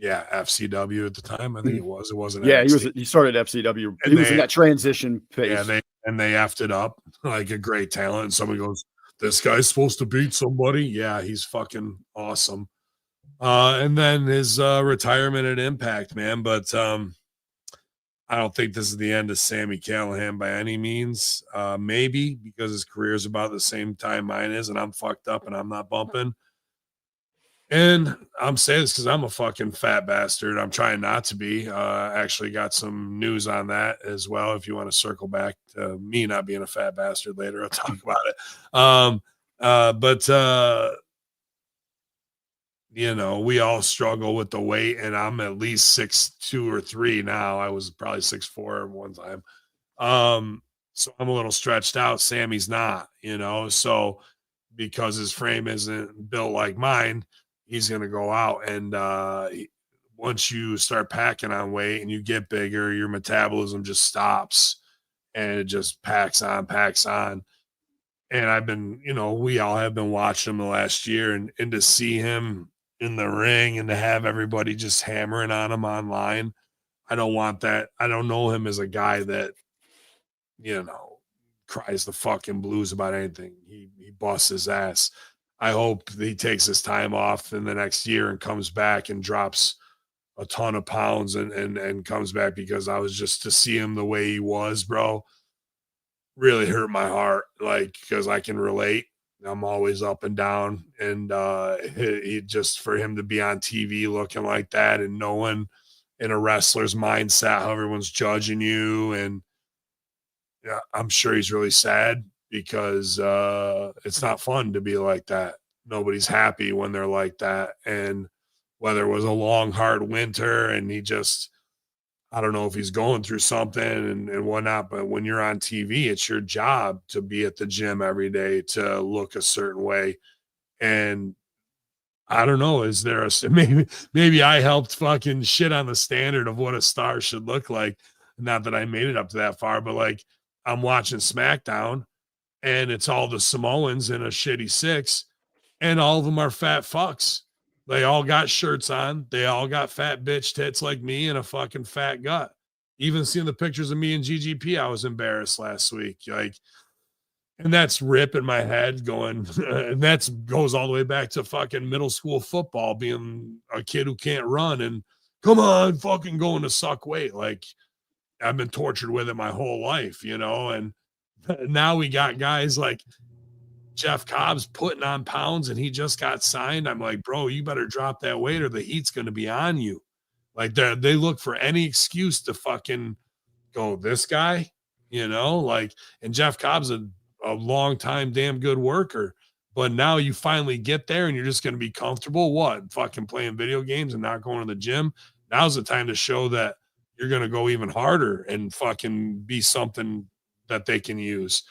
at the time. I think it was. It wasn't. Yeah, he started FCW. He was in that transition phase. Yeah, they effed it up like a great talent. And somebody goes, "This guy's supposed to beat somebody." Yeah, he's fucking awesome. And then his retirement at Impact, man. But I don't think this is the end of Sammy Callahan by any means. Maybe because his career is about the same time mine is, and I'm fucked up and I'm not bumping. And I'm saying this because I'm a fucking fat bastard. I'm trying not to be. Actually got some news on that as well. If you want to circle back to me not being a fat bastard later, I'll talk about it. We all struggle with the weight, and I'm at least 6'2" or 6'3" now. I was probably 6'4" one time. So I'm a little stretched out. Sammy's not, so because his frame isn't built like mine, he's going to go out. And once you start packing on weight and you get bigger, your metabolism just stops and it just packs on. And I've been, we all have been watching him the last year, and to see him in the ring and to have everybody just hammering on him online, I don't want that. I don't know him as a guy that, cries the fucking blues about anything. He busts his ass. I hope he takes his time off in the next year and comes back and drops a ton of pounds and comes back, because I was just to see him the way he was, bro, really hurt my heart. Like, because I can relate. I'm always up and down. And he just, for him to be on TV looking like that and knowing in a wrestler's mindset how everyone's judging you. And yeah, I'm sure he's really sad, because it's not fun to be like that. Nobody's happy when they're like that. And whether it was a long, hard winter and he just, I don't know if he's going through something and whatnot, but when you're on TV, it's your job to be at the gym every day, to look a certain way. And I don't know, is there maybe I helped fucking shit on the standard of what a star should look like. Not that I made it up to that far, but like, I'm watching SmackDown, and it's all the Samoans in a shitty 6, and all of them are fat fucks. They all got shirts on. They all got fat bitch tits like me and a fucking fat gut. Even seeing the pictures of me and GGP, I was embarrassed last week. Like, and that's Rip in my head going, and that goes all the way back to fucking middle school football, being a kid who can't run and come on, fucking going to suck weight. Like, I've been tortured with it my whole life, and now we got guys like Jeff Cobb's putting on pounds and he just got signed. I'm like, bro, you better drop that weight or the heat's going to be on you. Like, they look for any excuse to fucking go, this guy, and Jeff Cobb's a long time, damn good worker, but now you finally get there and you're just going to be comfortable. What? Fucking playing video games and not going to the gym. Now's the time to show that you're going to go even harder and fucking be something that they can use.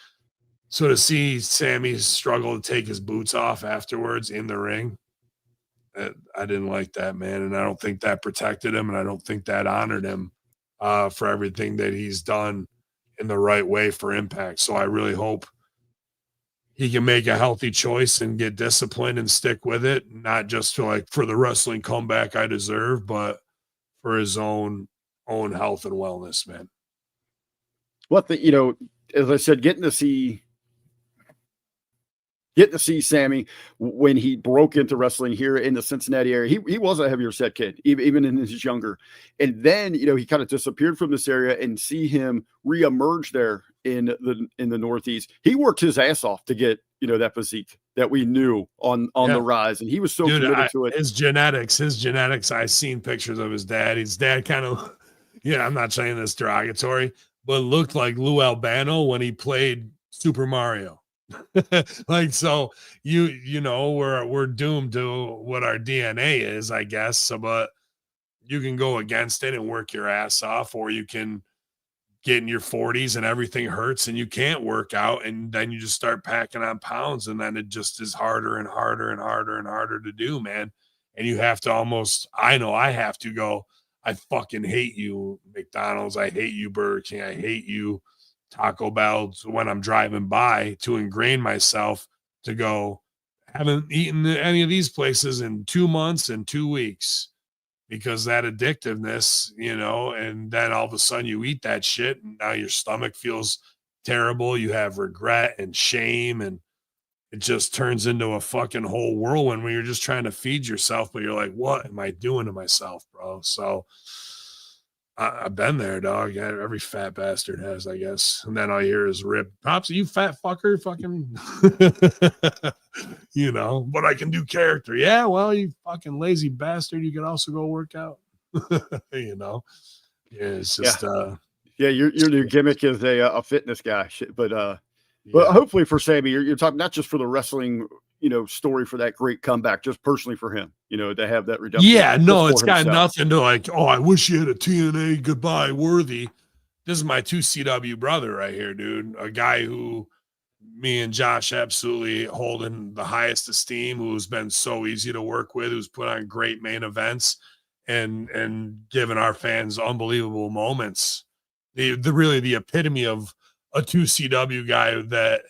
So to see Sammy struggle to take his boots off afterwards in the ring, I didn't like that, man. And I don't think that protected him. And I don't think that honored him for everything that he's done in the right way for Impact. So I really hope he can make a healthy choice and get disciplined and stick with it, not just for the wrestling comeback I deserve, but for his own health and wellness, man. As I said, getting to see Sammy when he broke into wrestling here in the Cincinnati area. He was a heavier set kid, even in his younger. And then, he kind of disappeared from this area, and see him reemerge there in the Northeast. He worked his ass off to get, that physique that we knew on the rise. And he was so committed to it. His genetics, I've seen pictures of his dad. His dad kind of, I'm not saying this derogatory, but looked like Lou Albano when he played Super Mario. So we're doomed to what our DNA is, I guess. So, but you can go against it and work your ass off, or you can get in your 40s and everything hurts and you can't work out, and then you just start packing on pounds, and then it just is harder and harder and harder and harder to do, man. And you have to I have to go, I fucking hate you, McDonald's. I hate you, Burger King. I hate you, Taco Bell, when I'm driving by, to ingrain myself to go, haven't eaten any of these places in 2 months and 2 weeks, because that addictiveness, and then all of a sudden you eat that shit and now your stomach feels terrible. You have regret and shame, and it just turns into a fucking whole whirlwind when you're just trying to feed yourself, but you're like, what am I doing to myself, bro? So I've been there, dog. Every fat bastard has, I guess. And then all you hear is rip. Pops, you fat fucker, fucking, but I can do character. Yeah, well, you fucking lazy bastard. You can also go work out. Yeah, it's just, your new gimmick is a fitness guy. But hopefully for Sammy, you're talking not just for the wrestling, story for that great comeback, just personally for him, to have that redemption. Yeah, no, it's got nothing to I wish you had a TNA goodbye worthy. This is my 2CW brother right here, dude. A guy who me and Josh absolutely hold in the highest esteem, who's been so easy to work with, who's put on great main events and given our fans unbelievable moments. Really the epitome of a 2CW guy that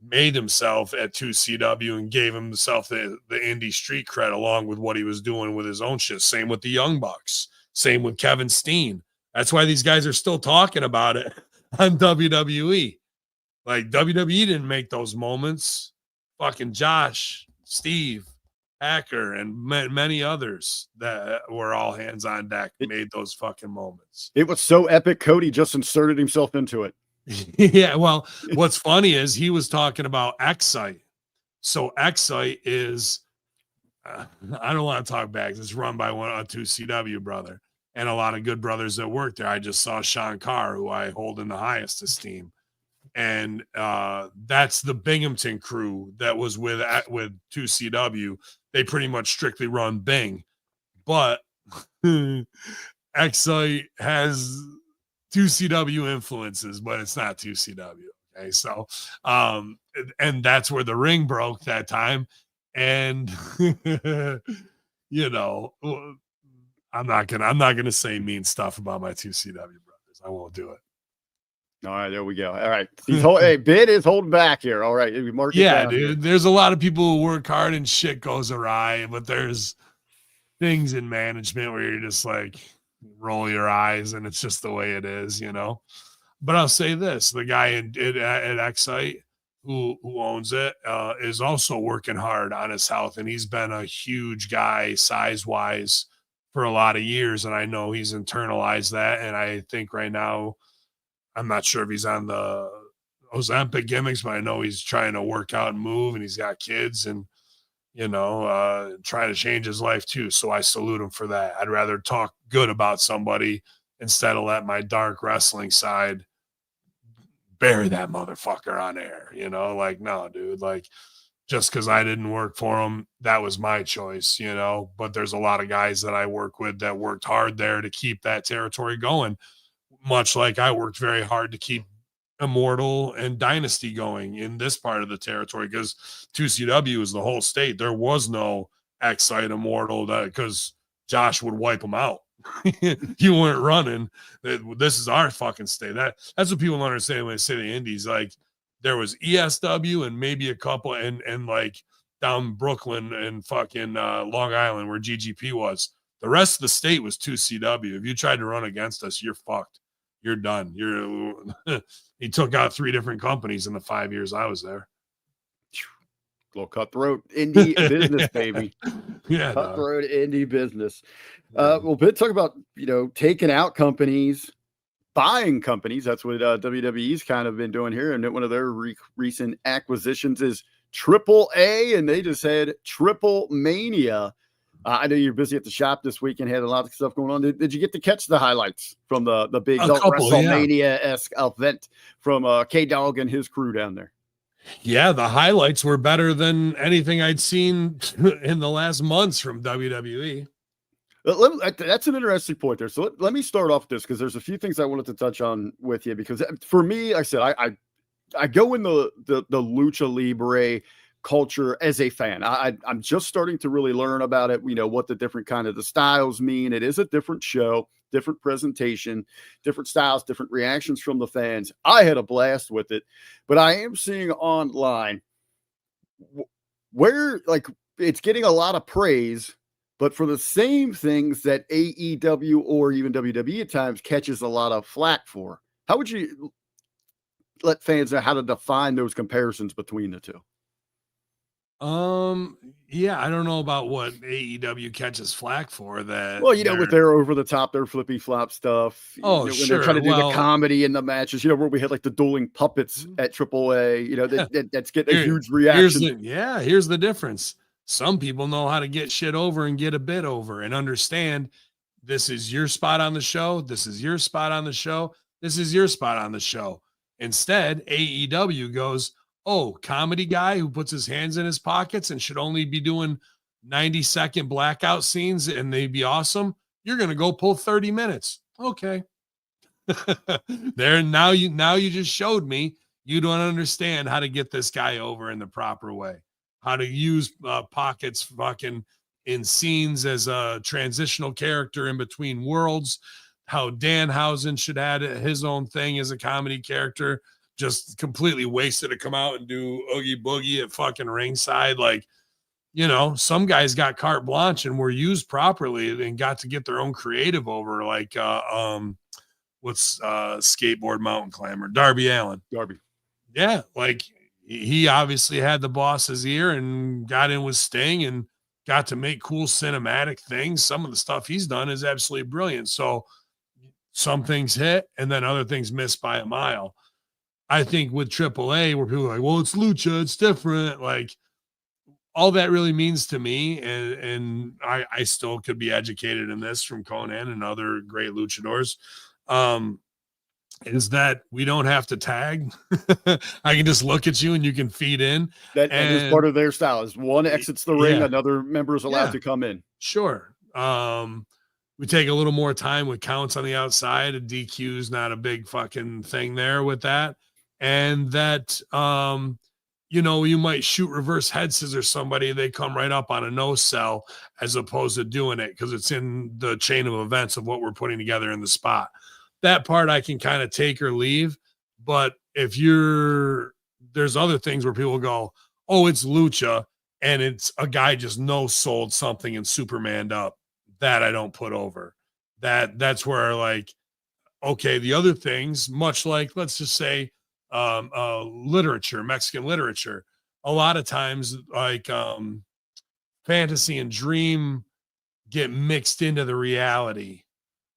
made himself at 2CW and gave himself the indie street cred along with what he was doing with his own shit. Same with the Young Bucks. Same with Kevin Steen. That's why these guys are still talking about it on WWE. Like, WWE didn't make those moments. Fucking Josh, Steve, Hacker, and many others that were all hands on deck made those fucking moments. It was so epic. Cody just inserted himself into it. Yeah, well, what's funny is he was talking about Excite. So Excite is, I don't want to talk bags. It's run by a 2CW brother and a lot of good brothers that work there. I just saw Sean Carr, who I hold in the highest esteem. And that's the Binghamton crew that was with 2CW. They pretty much strictly run Bing. But Excite has 2CW influences, but it's not 2CW. Okay, so and that's where the ring broke that time. And I'm not gonna say mean stuff about my 2CW brothers. I won't do it. All right, there we go. All right, Ben is holding back here. All right, mark it down, dude. Here. There's a lot of people who work hard and shit goes awry, but there's things in management where you're just like, roll your eyes, and it's just the way it is, But I'll say this: the guy at Excite who owns it is also working hard on his health, and he's been a huge guy size wise for a lot of years, and I know he's internalized that. And I think right now, I'm not sure if he's on the Ozempic gimmicks, but I know he's trying to work out and move, and he's got kids and trying to change his life too. So I salute him for that. I'd rather talk good about somebody instead of let my dark wrestling side bury that motherfucker on air. No, dude, just because I didn't work for him, that was my choice, but there's a lot of guys that I work with that worked hard there to keep that territory going, much like I worked very hard to keep Immortal and Dynasty going in this part of the territory, because 2CW is the whole state. There was no X-Site Immortal because Josh would wipe them out. You weren't running. This is our fucking state. That's what people don't understand when they say the indies. Like there was ESW and maybe a couple and like down Brooklyn and fucking Long Island where GGP was. The rest of the state was 2CW. If you tried to run against us, you're fucked. You're done. He took out 3 different companies in the 5 years I was there. Little cutthroat indie business, baby. Yeah, cutthroat indie business. Well, Ben, talk about taking out companies, buying companies. That's what WWE's kind of been doing here, and one of their recent acquisitions is AAA, and they just had Triple Mania. I know you're busy at the shop this week and had a lot of stuff going on. Did you get to catch the highlights from the big WrestleMania-esque event from K-Dog and his crew down there? Yeah, the highlights were better than anything I'd seen in the last months from WWE. That's an interesting point there. So let me start off this because there's a few things I wanted to touch on with you because for me, I said I go in the Lucha Libre culture as a fan. I'm just starting to really learn about it. What the different kind of the styles mean. It is a different show, different presentation, different styles, different reactions from the fans. I had a blast with it, but I am seeing online where like it's getting a lot of praise, but for the same things that AEW or even WWE at times catches a lot of flack for. How would you let fans know how to define those comparisons between the two? Yeah, I don't know about what AEW catches flack for that. Well, with their over the top, their flippy flop stuff. Oh, when sure. They're trying to do the comedy in the matches, where we had like the dueling puppets at AAA, that's getting a huge reaction. Here's the difference. Some people know how to get shit over and get a bit over and understand this is your spot on the show. This is your spot on the show. This is your spot on the show. Instead, AEW goes, oh, comedy guy who puts his hands in his pockets and should only be doing 90-second blackout scenes and they'd be awesome. You're going to go pull 30 minutes. Okay. Now you just showed me you don't understand how to get this guy over in the proper way, how to use pockets fucking in scenes as a transitional character in between worlds, how Danhausen should add his own thing as a comedy character. Just completely wasted to come out and do Oogie Boogie at fucking ringside. Like, some guys got carte blanche and were used properly and got to get their own creative over. Like, what's skateboard mountain climber? Darby Allin. Yeah. Like he obviously had the boss's ear and got in with Sting and got to make cool cinematic things. Some of the stuff he's done is absolutely brilliant. So some things hit and then other things miss by a mile. I think with AAA, where people are like, well, it's Lucha, it's different. Like, all that really means to me, and I still could be educated in this from Conan and other great luchadors, is that we don't have to tag. I can just look at you and you can feed in. That is part of their style. Is one exits the ring, another member is allowed to come in. Sure. We take a little more time with counts on the outside. A DQ is not a big fucking thing there with that. And that, you might shoot reverse head scissors somebody, they come right up on a no sell as opposed to doing it because it's in the chain of events of what we're putting together in the spot. That part I can kind of take or leave. But if there's other things where people go, oh, it's Lucha, and it's a guy just no-sold something and Superman'd up. That I don't put over. That's where like, okay, the other things, much like, let's just say, literature, Mexican literature, a lot of times like fantasy and dream get mixed into the reality,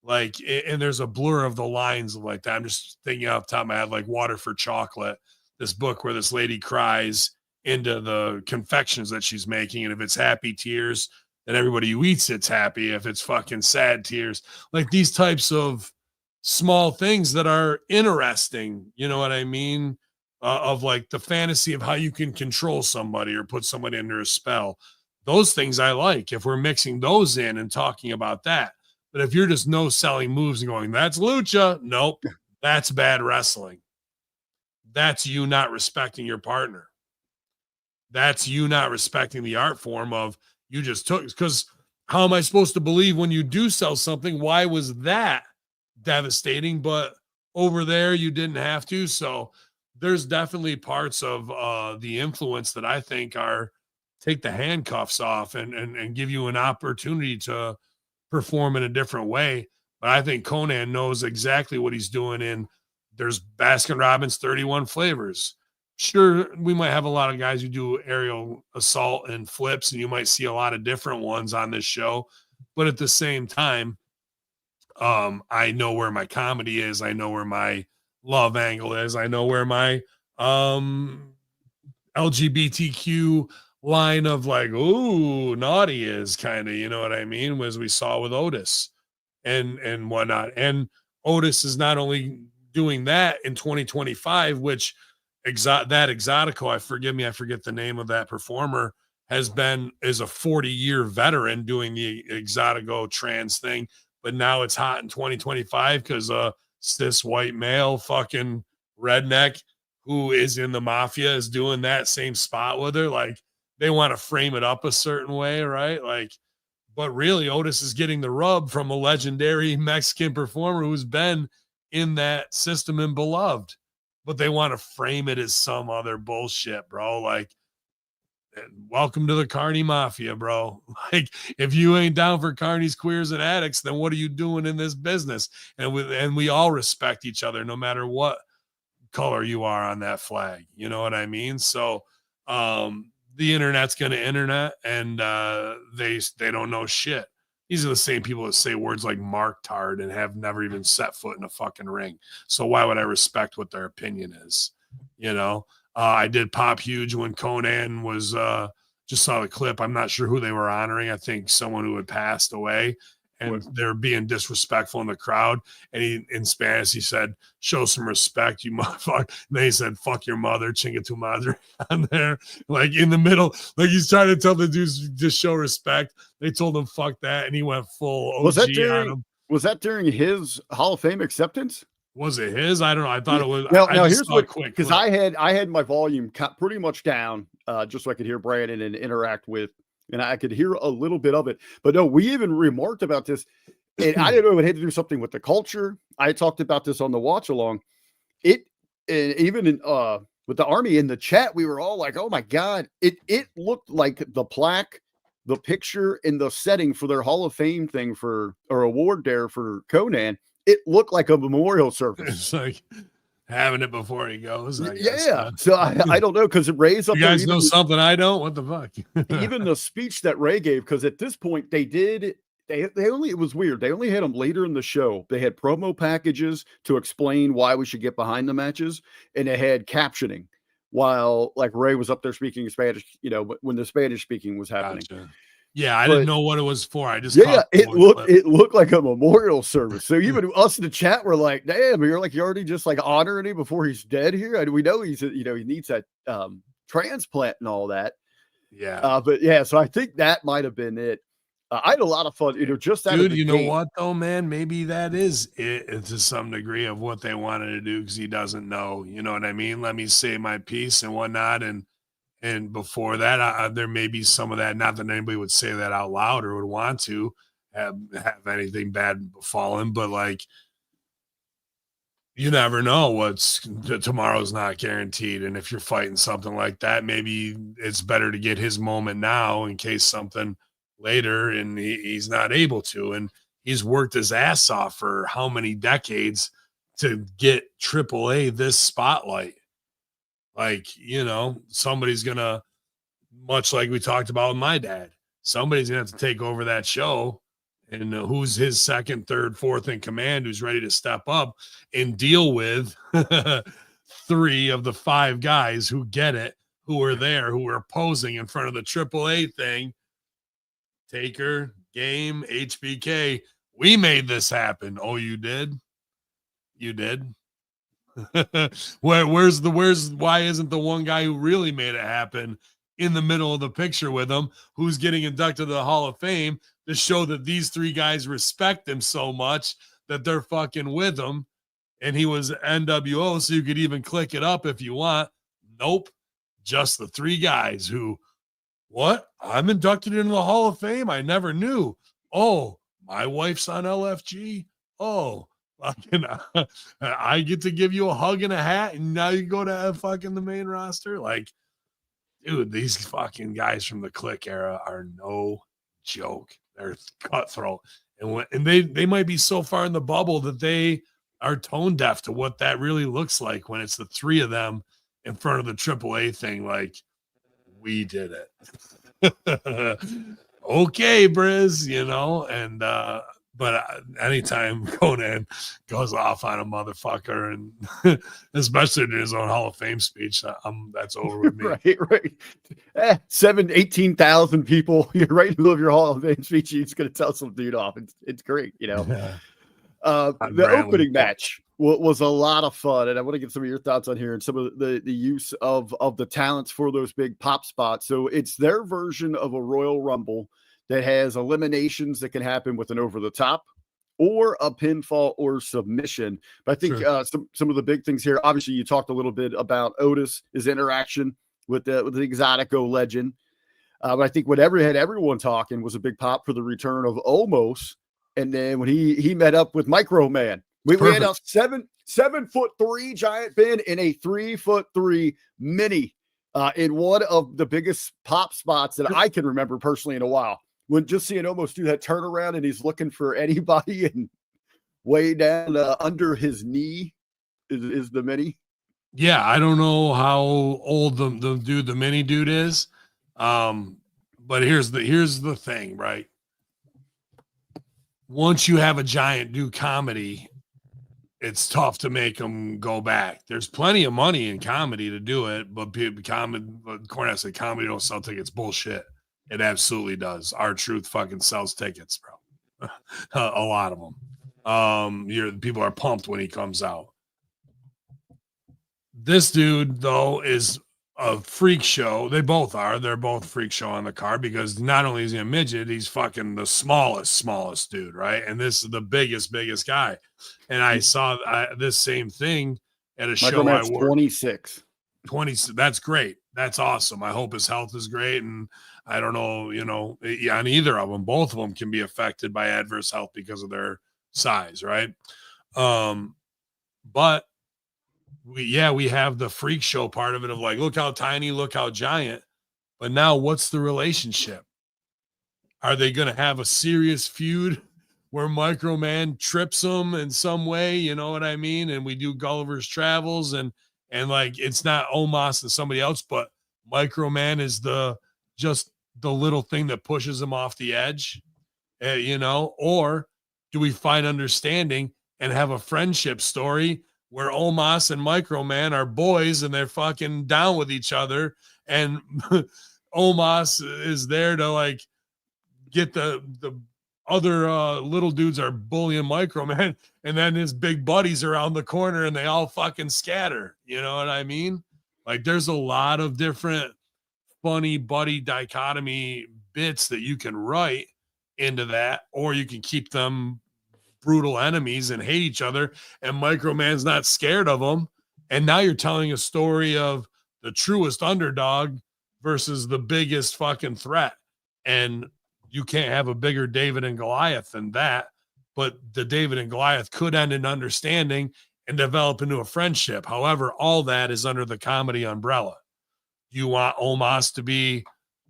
like, and there's a blur of the lines like that. I'm just thinking off the top of my head, like Water for Chocolate, this book where this lady cries into the confections that she's making, and if it's happy tears, then everybody who eats it's happy. If it's fucking sad tears, like these types of small things that are interesting, you know what I mean? Of like the fantasy of how you can control somebody or put somebody under a spell. Those things I like if we're mixing those in and talking about that. But if you're just no selling moves and going, that's Lucha, nope, that's bad wrestling. That's you not respecting your partner. That's you not respecting the art form of, you just took, because how am I supposed to believe when you do sell something? Why was that devastating? But over there, you didn't have to. So there's definitely parts of the influence that I think are take the handcuffs off and give you an opportunity to perform in a different way. But I think Conan knows exactly what he's doing in there's Baskin Robbins 31 flavors. Sure, we might have a lot of guys who do aerial assault and flips, and you might see a lot of different ones on this show. But at the same time, I know where my comedy is. I know where my love angle is. I know where my LGBTQ line of like, ooh, naughty is kind of, you know what I mean? As we saw with Otis and whatnot. And Otis is not only doing that in 2025, which that Exotico, I forget the name of that performer, is a 40-year veteran doing the Exotico trans thing, but now it's hot in 2025 because cis white male fucking redneck who is in the mafia is doing that same spot with her. Like, they want to frame it up a certain way, right? Like, but really Otis is getting the rub from a legendary Mexican performer who's been in that system and beloved, but they want to frame it as some other bullshit, bro. Like, welcome to the Carney Mafia, bro. Like, if you ain't down for Carney's queers and addicts, then what are you doing in this business? And we all respect each other no matter what color you are on that flag. You know what I mean? So the internet's going to internet, and they don't know shit. These are the same people that say words like marktard and have never even set foot in a fucking ring. So why would I respect what their opinion is? You know, I did pop huge when Conan was just saw the clip. I'm not sure who they were honoring. I think someone who had passed away, and they're being disrespectful in the crowd. And he, in Spanish, he said, "Show some respect, you motherfucker." And then he said, "Fuck your mother, chinga tu madre," on there, like in the middle. Like, he's trying to tell the dudes just show respect. They told him, "Fuck that," and he went full OG on him. Was that during his Hall of Fame acceptance? Was it his? I don't know. I thought it was. Now just here's what, quick, because I had my volume cut pretty much down, just so I could hear Brandon and interact with, and I could hear a little bit of it. But no, we even remarked about this, and I didn't know it had to do something with the culture. I talked about this on the watch along. And even in with the Army in the chat, we were all like, "Oh my God!" It looked like the plaque, the picture, and the setting for their Hall of Fame thing or award there for Conan. It looked like a memorial service. It's like having it before he goes. I guess. Yeah. So I don't know, because Ray's up you there. guys know something I don't? What the fuck? Even the speech that Ray gave, because at this point it was weird. They only had them later in the show. They had promo packages to explain why we should get behind the matches, and they had captioning while like Ray was up there speaking Spanish, you know, when the Spanish speaking was happening. Gotcha. Yeah, I didn't know what it was for. I just it looked like a memorial service. So even us in the chat were like, "Damn, you're already just like honoring him before he's dead here." And we know he's, you know, he needs that transplant and all that. Yeah. But yeah, so I think that might have been it. I had a lot of fun, you know, just out of the you know gate. what though, man? Maybe that is it to some degree of what they wanted to do, because he doesn't know. You know what I mean? Let me say my piece and whatnot, and before that, there may be some of that. Not that anybody would say that out loud or would want to have anything bad befallen, but like, you never know tomorrow's not guaranteed. And if you're fighting something like that, maybe it's better to get his moment now in case something later and he's not able to. And he's worked his ass off for how many decades to get AAA this spotlight. Like, you know, somebody's gonna, much like we talked about with my dad, somebody's gonna have to take over that show, and who's his second, third, fourth in command, who's ready to step up and deal with 3 of the 5 guys who get it, who are there, who are posing in front of the AAA thing. Taker, Game, HBK. We made this happen. Oh, you did? You did? Why isn't the one guy who really made it happen in the middle of the picture with him, who's getting inducted to the Hall of Fame, to show that these 3 guys respect him so much that they're fucking with him? And he was NWO, so you could even click it up if you want. Nope. Just the 3 guys who What? I'm inducted into the Hall of Fame? I never knew. Oh, my wife's on LFG. Oh, fucking, I get to give you a hug and a hat, and now you go to fucking the main roster. Like, dude, these fucking guys from the Click era are no joke. They're cutthroat, and they might be so far in the bubble that they are tone deaf to what that really looks like when it's the three of them in front of the AAA thing. Like, we did it. Okay, Briz, you know, and but anytime Conan goes off on a motherfucker, and especially in his own Hall of Fame speech, that's over with me. Right. 18,000 people. You're right in the middle of your Hall of Fame speech. You're just going to tell some dude off. It's great, you know. The opening match was a lot of fun, and I want to get some of your thoughts on here and some of the use of the talents for those big pop spots. So it's their version of a Royal Rumble that has eliminations that can happen with an over the top or a pinfall or submission. But I think some of the big things here, obviously you talked a little bit about Otis, his interaction with the Exotico legend. But I think what had everyone talking was a big pop for the return of Omos. And then when he met up with Microman, we had a 7'3" giant Ben and a 3'3" mini in one of the biggest pop spots that I can remember personally in a while. When just seeing Omos do that turnaround and he's looking for anybody and way down under his knee is the mini. Yeah, I don't know how old the mini dude is, but here's the thing, right? Once you have a giant do comedy, it's tough to make them go back. There's plenty of money in comedy to do it, but Cornette said comedy don't sell tickets. Bullshit. It absolutely does. R-Truth fucking sells tickets, bro. A lot of them. People are pumped when he comes out. This dude, though, is a freak show. They both are. They're both freak show on the card because not only is he a midget, he's fucking the smallest dude, right? And this is the biggest guy. And I saw this same thing at a show I worked. 26. 20. That's great. That's awesome. I hope his health is great. And I don't know, on either of them, both of them can be affected by adverse health because of their size, right? But we have the freak show part of it of like, look how tiny, look how giant. But now what's the relationship? Are they going to have a serious feud where Microman trips them in some way? You know what I mean? And we do Gulliver's Travels and like, it's not Omos and somebody else, but Microman is just the little thing that pushes him off the edge, or do we find understanding and have a friendship story where Omos and Microman are boys and they're fucking down with each other, and Omos is there to like get the other little dudes are bullying Microman, and then his big buddies around the corner and they all fucking scatter. You know what I mean? Like there's a lot of different funny buddy dichotomy bits that you can write into that, or you can keep them brutal enemies and hate each other, and Microman's not scared of them. And now you're telling a story of the truest underdog versus the biggest fucking threat. And you can't have a bigger David and Goliath than that, but the David and Goliath could end in understanding and develop into a friendship. However, all that is under the comedy umbrella. You want Omos to be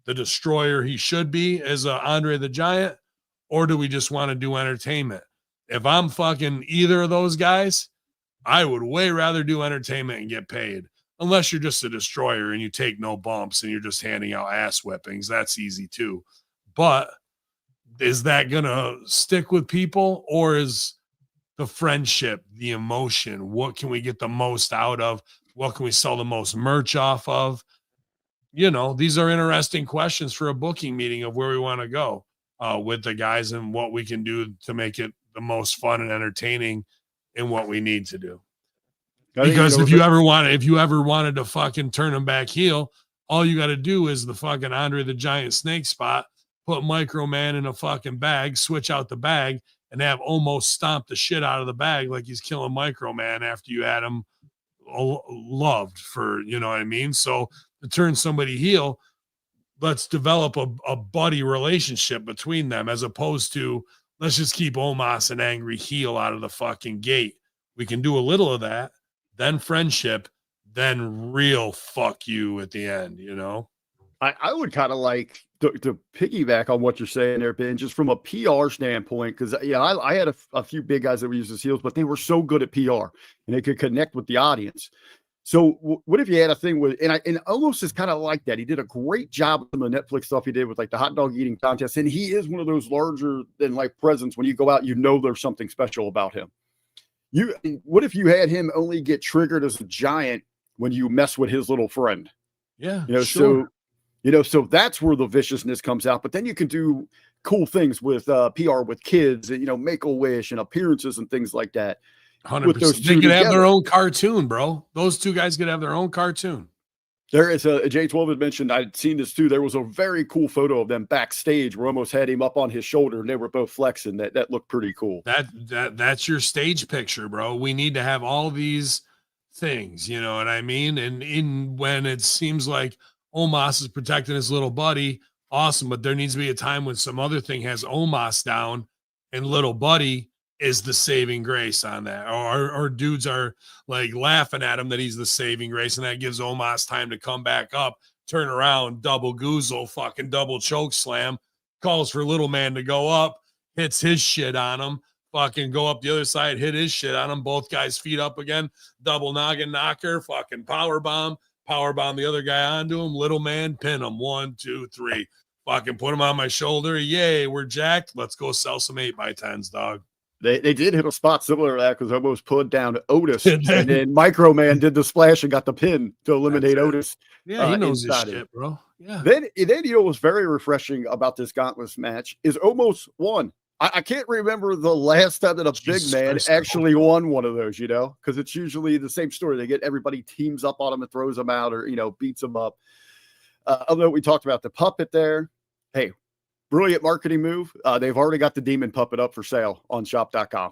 the destroyer he should be as a Andre the Giant, or do we just want to do entertainment? If I'm fucking either of those guys, I would way rather do entertainment and get paid. Unless you're just a destroyer and you take no bumps and you're just handing out ass whippings. That's easy too. But is that going to stick with people, or is the friendship, the emotion, what can we get the most out of? What can we sell the most merch off of? These are interesting questions for a booking meeting of where we want to go with the guys and what we can do to make it the most fun and entertaining in what we need to do. Because if you ever wanted to fucking turn them back heel, all you got to do is the fucking Andre the Giant snake spot, put Microman in a fucking bag, switch out the bag, and have Omos stomp the shit out of the bag like he's killing Microman after you had him loved for, you know what I mean? So to turn somebody heel, let's develop a buddy relationship between them, as opposed to let's just keep Omos and Angry Heel out of the fucking gate. We can do a little of that, then friendship, then real fuck you at the end, you know? I would kind of like to piggyback on what you're saying there, Ben, just from a PR standpoint, because I had a few big guys that were using heels, but they were so good at PR and they could connect with the audience. So what if you had a thing with, and almost is kind of like that. He did a great job with some of the Netflix stuff he did with like the hot dog eating contest. And he is one of those larger than life presence. When you go out, there's something special about him. What if you had him only get triggered as a giant when you mess with his little friend? Yeah. Sure. So that's where the viciousness comes out. But then you can do cool things with PR with kids and, Make-A-Wish and appearances and things like that. 100%. They could have their own cartoon, bro. Those two guys could have their own cartoon. There is a J12 had mentioned, I'd seen this too. There was a very cool photo of them backstage where almost had him up on his shoulder and they were both flexing. That looked pretty cool. That's your stage picture, bro. We need to have all these things, you know what I mean? And when it seems like Omos is protecting his little buddy, awesome. But there needs to be a time when some other thing has Omos down and little buddy is the saving grace on that, or dudes are like laughing at him that he's the saving grace, and that gives Omos time to come back up, turn around, double goozle, fucking double choke slam, calls for little man to go up, hits his shit on him, fucking go up the other side, hit his shit on him, both guys feet up again, double noggin knocker, fucking power bomb the other guy onto him, little man, pin him, 1, 2, 3, fucking put him on my shoulder, yay, we're jacked, let's go sell some 8x10s, dog. They did hit a spot similar to that because almost put down Otis, and then Microman did the splash and got the pin to eliminate Otis. Yeah, he knows his shit, bro. Yeah. Then what was very refreshing about this Gauntlet match is Omos won. I can't remember the last time that a big man actually won one of those, because it's usually the same story. They get everybody teams up on him and throws them out or, beats them up. Although we talked about the puppet there. Hey, brilliant marketing move. They've already got the demon puppet up for sale on shop.com.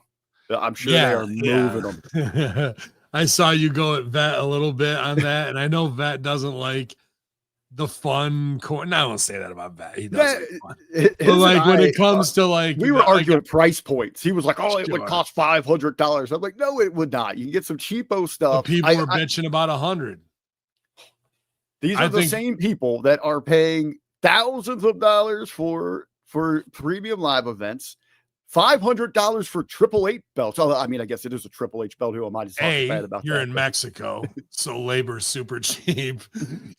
I'm sure they are moving them. I saw you go at Vet a little bit on that, and I know Vet doesn't like the fun corn. I won't say that about Vet. He doesn't. But like when it comes to like, we were arguing price points. He was like, "Oh, it would cost $500." I'm like, "No, it would not. You can get some cheapo stuff." People are bitching about 100. These are the same people that are paying thousands of dollars for premium live events, $500 for Triple H belts. Oh, I mean, I guess it is a Triple H belt. Who am I to talk bad about? You're in Mexico, so labor's super cheap.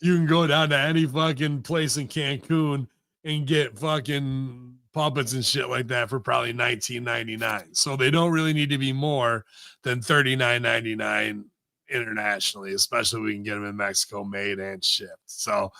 You can go down to any fucking place in Cancun and get fucking puppets and shit like that for probably $19.99. So they don't really need to be more than $39.99 internationally, especially if we can get them in Mexico made and shipped. So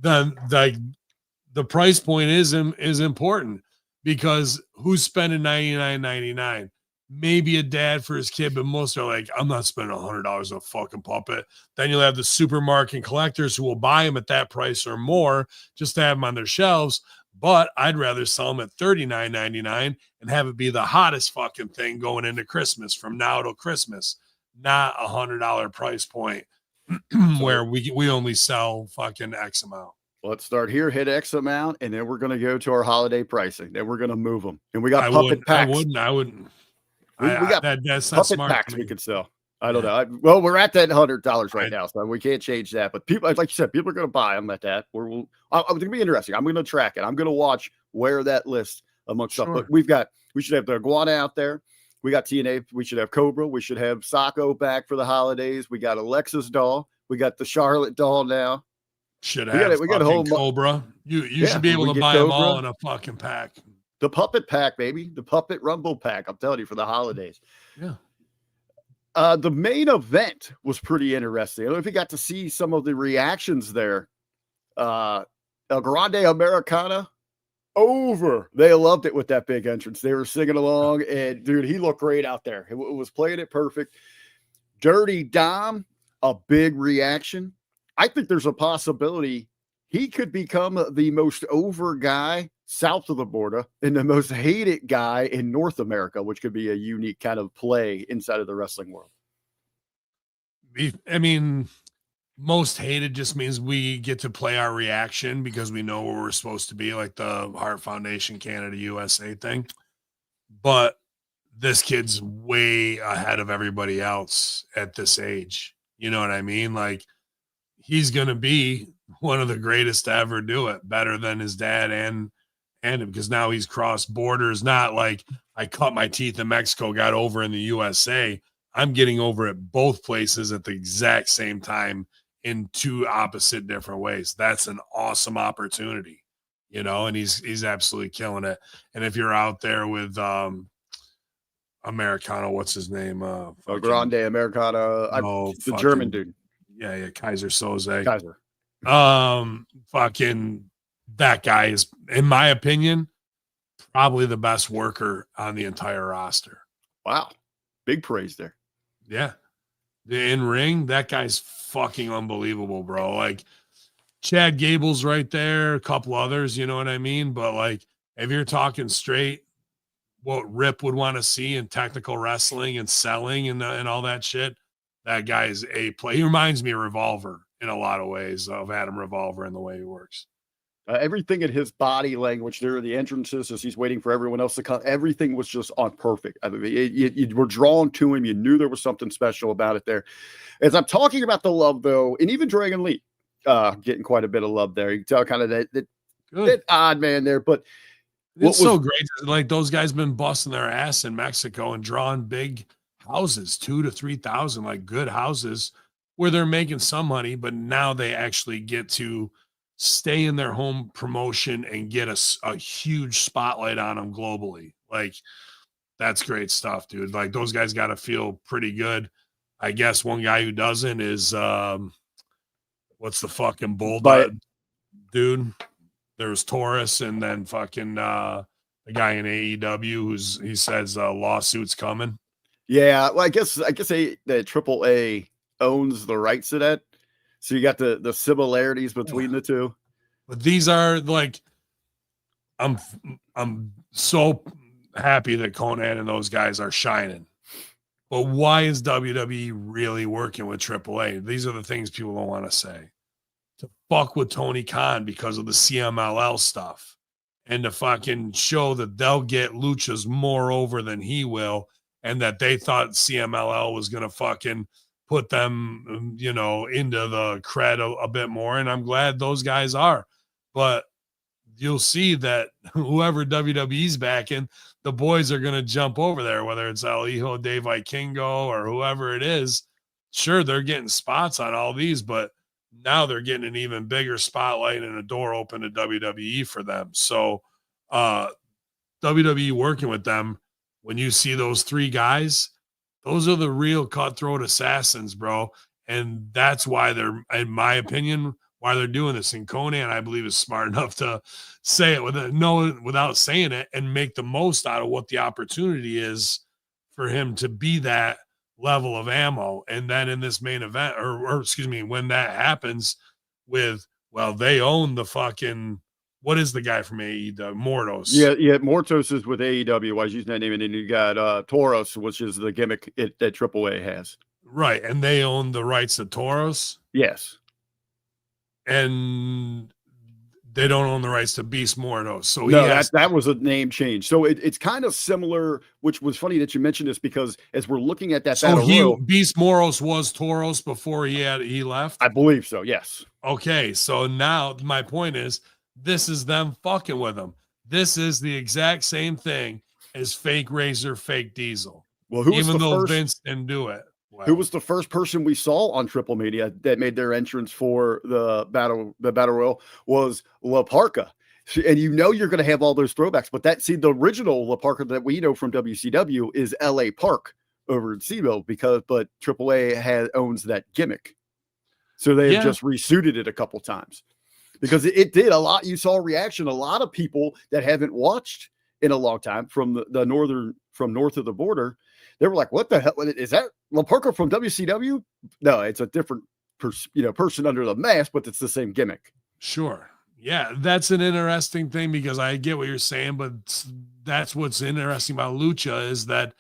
then the price point is important, because who's spending $99.99? Maybe a dad for his kid, but most are like, I'm not spending $100 on a fucking puppet. Then you'll have the supermarket collectors who will buy them at that price or more just to have them on their shelves. But I'd rather sell them at $39.99 and have it be the hottest fucking thing going into Christmas, from now till Christmas, not $100 price point where we only sell fucking X amount. Let's start here, hit X amount, and then we're going to go to our holiday pricing. Then we're going to move them. And we got puppet packs. I wouldn't. We got that's puppet packs we could sell. I don't know. Well, we're at that $100 right now, so we can't change that. But people, like you said, people are going to buy them at that. It's going to be interesting. I'm going to track it. I'm going to watch where that list amongst stuff. But we should have the Iguana out there. We got TNA. We should have Cobra. We should have Socko back for the holidays. We got Alexa's doll. We got the Charlotte doll now. Should have. We got a whole Cobra. You should be able to buy them all in a fucking pack. The puppet pack, baby. The puppet rumble pack. I'm telling you, for the holidays. Yeah. The main event was pretty interesting. I don't know if you got to see some of the reactions there. El Grande Americana over. They loved it with that big entrance. They were singing along, and dude, he looked great out there. It was playing it perfect. Dirty Dom, a big reaction. I think there's a possibility he could become the most over guy south of the border and the most hated guy in North America, which could be a unique kind of play inside of the wrestling world. I mean, most hated just means we get to play our reaction because we know where we're supposed to be, like the Heart Foundation Canada USA thing. But this kid's way ahead of everybody else at this age. You know what I mean? Like, he's going to be one of the greatest to ever do it, better than his dad and him, because now he's crossed borders. Not like I cut my teeth in Mexico, got over in the USA. I'm getting over at both places at the exact same time in two opposite different ways. That's an awesome opportunity, you know, and he's absolutely killing it. And if you're out there with Americano, what's his name? Grande Americano, the German dude. Yeah, Kaiser Soze. Kaiser. Fucking that guy is, in my opinion, probably the best worker on the entire roster. Wow. Big praise there. Yeah. The in-ring, that guy's fucking unbelievable, bro. Like, Chad Gable's right there, a couple others, you know what I mean? But like, if you're talking straight what Rip would want to see in technical wrestling and selling and all that shit, that guy is a play. He reminds me of Revolver in a lot of ways, of Adam Revolver and the way he works. Everything in his body language there, the entrances as he's waiting for everyone else to come, everything was just on perfect. I mean, you were drawn to him. You knew there was something special about it there. As I'm talking about the love, though, and even Dragon Lee getting quite a bit of love there. You can tell kind of that odd man there, but it's so great. Like, those guys been busting their ass in Mexico and drawing big houses, 2,000 to 3,000, like good houses where they're making some money, but now they actually get to stay in their home promotion and get a huge spotlight on them globally. Like, that's great stuff, dude. Like, those guys got to feel pretty good. I guess one guy who doesn't is what's the fucking bulldog dude? There's Taurus, and then fucking the guy in AEW he says lawsuit's coming. Yeah, well, I guess the AAA owns the rights to that. So you got the similarities between the two. But these are like, I'm so happy that Conan and those guys are shining. But why is WWE really working with AAA? These are the things people don't want to say. To fuck with Tony Khan because of the CMLL stuff, and to fucking show that they'll get luchas more over than he will, and that they thought CMLL was going to fucking put them, you know, into the cred a bit more. And I'm glad those guys are. But you'll see that whoever WWE's backing, the boys are going to jump over there, whether it's El Hijo de Vikingo or whoever it is. Sure, they're getting spots on all these, but now they're getting an even bigger spotlight and a door open to WWE for them. So WWE working with them, when you see those three guys, those are the real cutthroat assassins, bro. And that's why they're, in my opinion, why they're doing this. And Conan, I believe, is smart enough to say it without saying it and make the most out of what the opportunity is for him to be that level of ammo. And then in this main event, or excuse me, when that happens with, well, they own the fucking, what is the guy from AEW? Mortos. Yeah. Mortos is with AEW. I was using that name. And then you got Tauros, which is the gimmick that AAA has. Right. And they own the rights to Tauros. Yes. And they don't own the rights to Beast Mortos. So that was a name change. So it's kind of similar, which was funny that you mentioned this, because as we're looking at that, Beast Mortos was Tauros before he left. I believe so. Yes. Okay. So now my point is, this is them fucking with him. This is the exact same thing as fake Razor, fake Diesel. Well, Vince didn't do it. Wow. Who was the first person we saw on Triple Mania that made their entrance for the battle royal was La Parka. And you know you're going to have all those throwbacks, but the original La Parka that we know from WCW is LA Park over in SeaWorld, but AAA owns that gimmick. So they have just resuited it a couple times because it did a lot. You saw a reaction. A lot of people that haven't watched in a long time from north of the border, they were like, what the hell is that? La Parka from WCW? No, it's a different person under the mask, but it's the same gimmick. Sure. Yeah, that's an interesting thing because I get what you're saying, but that's what's interesting about lucha is that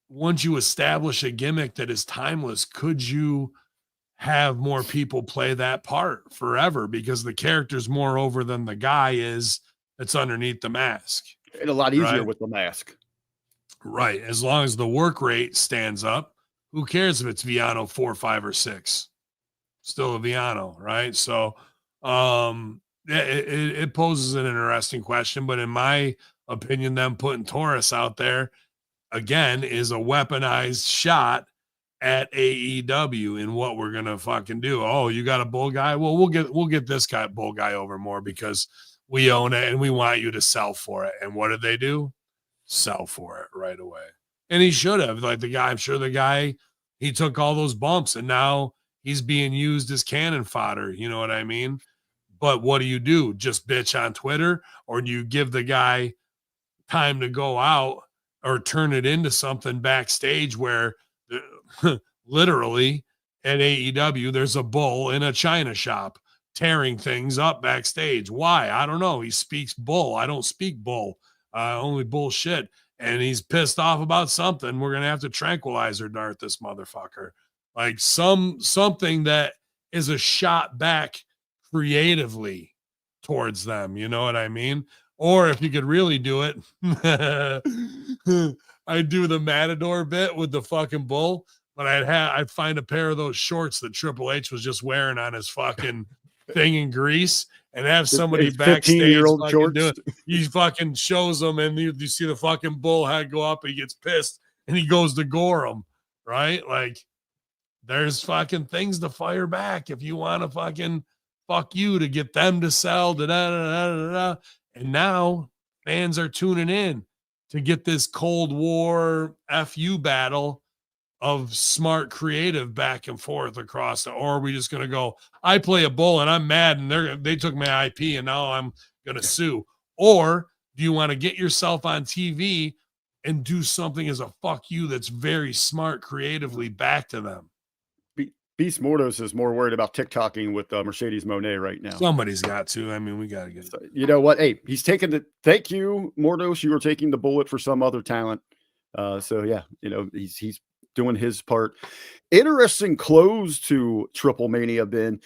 once you establish a gimmick that is timeless, could you have more people play that part forever because the character's more over than the guy is that's underneath the mask. And a lot easier Right. with the mask. Right. As long as the work rate stands up, who cares if it's Viano 4, 5, or 6? Still a Viano, right? So it poses an interesting question, but in my opinion, them putting Taurus out there again is a weaponized shot at AEW and what we're gonna fucking do. Oh, you got a bull guy? Well, we'll get this guy bull guy over more because we own it and we want you to sell for it. And what did they do? Sell for it right away. And he should have. Like the guy, I'm sure the guy, he took all those bumps and now he's being used as cannon fodder. You know what I mean? But what do? Just bitch on Twitter, or do you give the guy time to go out or turn it into something backstage where literally at AEW, there's a bull in a china shop tearing things up backstage. Why? I don't know. He speaks bull. I don't speak bull, only bullshit. And he's pissed off about something. We're going to have to tranquilizer dart this motherfucker. Like something that is a shot back creatively towards them. You know what I mean? Or if you could really do it, I'd do the Matador bit with the fucking bull, but I'd find a pair of those shorts that Triple H was just wearing on his fucking thing in Greece and have somebody backstage 15-year-old shorts. do it. He fucking shows them and you see the fucking bull head go up and he gets pissed and he goes to gore him, right? Like there's fucking things to fire back if you want to fucking fuck you to get them to sell. And now fans are tuning in to get this Cold War FU battle of smart creative back and forth across the, or are we just going to go, I play a bull and I'm mad and they took my IP and now I'm going to sue? Or do you want to get yourself on TV and do something as a fuck you that's very smart creatively back to them? Beast Mordos is more worried about TikToking with Mercedes Moné right now. Somebody's got to. I mean, we got to get it. You know what? Hey, he's taking the, thank you, Mordos. You were taking the bullet for some other talent. So yeah, you know, he's doing his part. Interesting close to Triple Mania, Ben.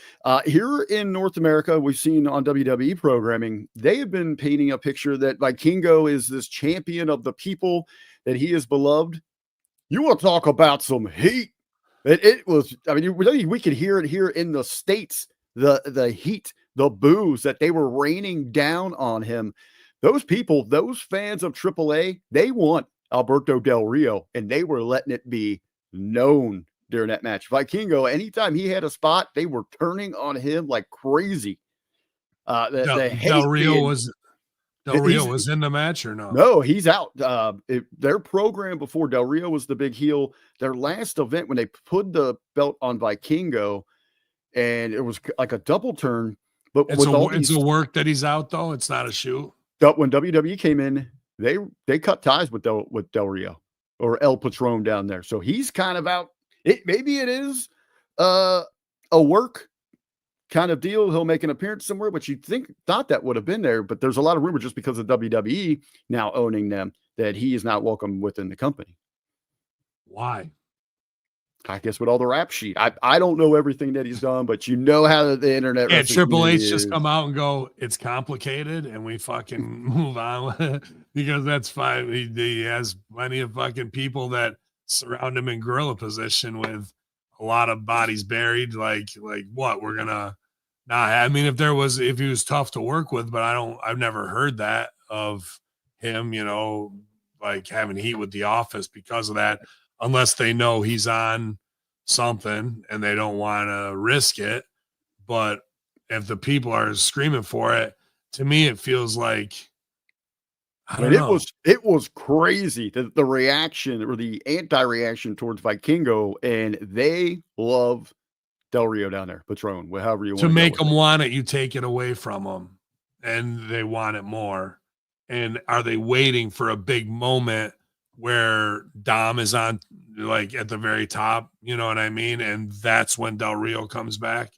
Here in North America, we've seen on WWE programming, they have been painting a picture that Vikingo is this champion of the people, that he is beloved. You want to talk about some heat? It was, I mean, we could hear it here in the States, the heat, the boos that they were raining down on him. Those people, those fans of AAA, they want Alberto Del Rio, and they were letting it be known during that match. Vikingo, anytime he had a spot, they were turning on him like crazy. Del Rio was in the match or no? No, he's out. Their program before Del Rio was the big heel. Their last event when they put the belt on Vikingo, and it was like a double turn. But it's a work that he's out though. It's not a shoot. When WWE came in, they cut ties with Del Rio or El Patron down there. So he's kind of out. Maybe it is a work kind of deal. He'll make an appearance somewhere, but you thought that would have been there. But there's a lot of rumor just because of WWE now owning them that he is not welcome within the company. Why? I guess with all the rap sheet. I don't know everything that he's done, but you know how the internet. Yeah, Triple H just come out and go, it's complicated, and we fucking move on because that's fine. He has plenty of fucking people that surround him in gorilla position with a lot of bodies buried. Like what we're gonna. Nah, I mean, if he was tough to work with, but I've never heard that of him, you know, like having heat with the office because of that, unless they know he's on something and they don't want to risk it. But if the people are screaming for it, to me, it feels like, I don't know. It was crazy, the reaction or the anti-reaction towards Vikingo, and they love Del Rio down there, Patron, however you want to make them want it. You take it away from them, and they want it more. And are they waiting for a big moment where Dom is on, like at the very top? You know what I mean? And that's when Del Rio comes back,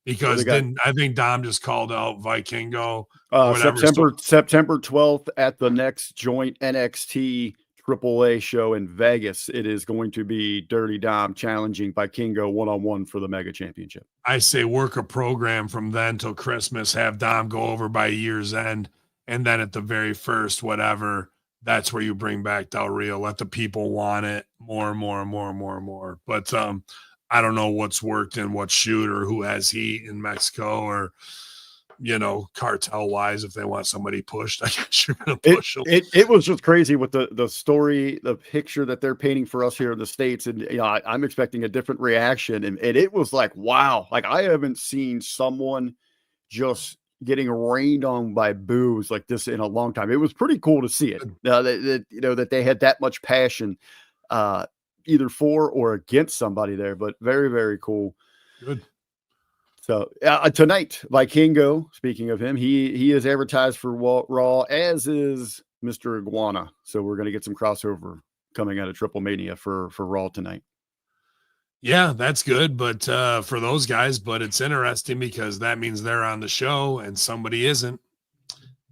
because I think Dom just called out Vikingo. September 12th at the next joint NXT AAA show in Vegas. It is going to be Dirty Dom challenging Vikingo one-on-one for the Mega Championship. I say work a program from then till Christmas, have Dom go over by year's end, and then at the very first, whatever, that's where you bring back Del Rio. Let the people want it more and more and more and more and more. But I don't know what's worked in what shoot or who has heat in Mexico or, cartel wise, if they want somebody pushed, I guess you're going to push them. It was just crazy with the story, the picture that they're painting for us here in the States. And I'm expecting a different reaction. And it was like, wow, like I haven't seen someone just getting rained on by boos like this in a long time. It was pretty cool to see it. That they had that much passion, either for or against somebody there, but very, very cool. Good. So tonight, Vikingo, speaking of him, he is advertised for Raw, as is Mr. Iguana. So we're going to get some crossover coming out of Triple Mania for Raw tonight. Yeah, that's good. But for those guys, but it's interesting because that means they're on the show and somebody isn't.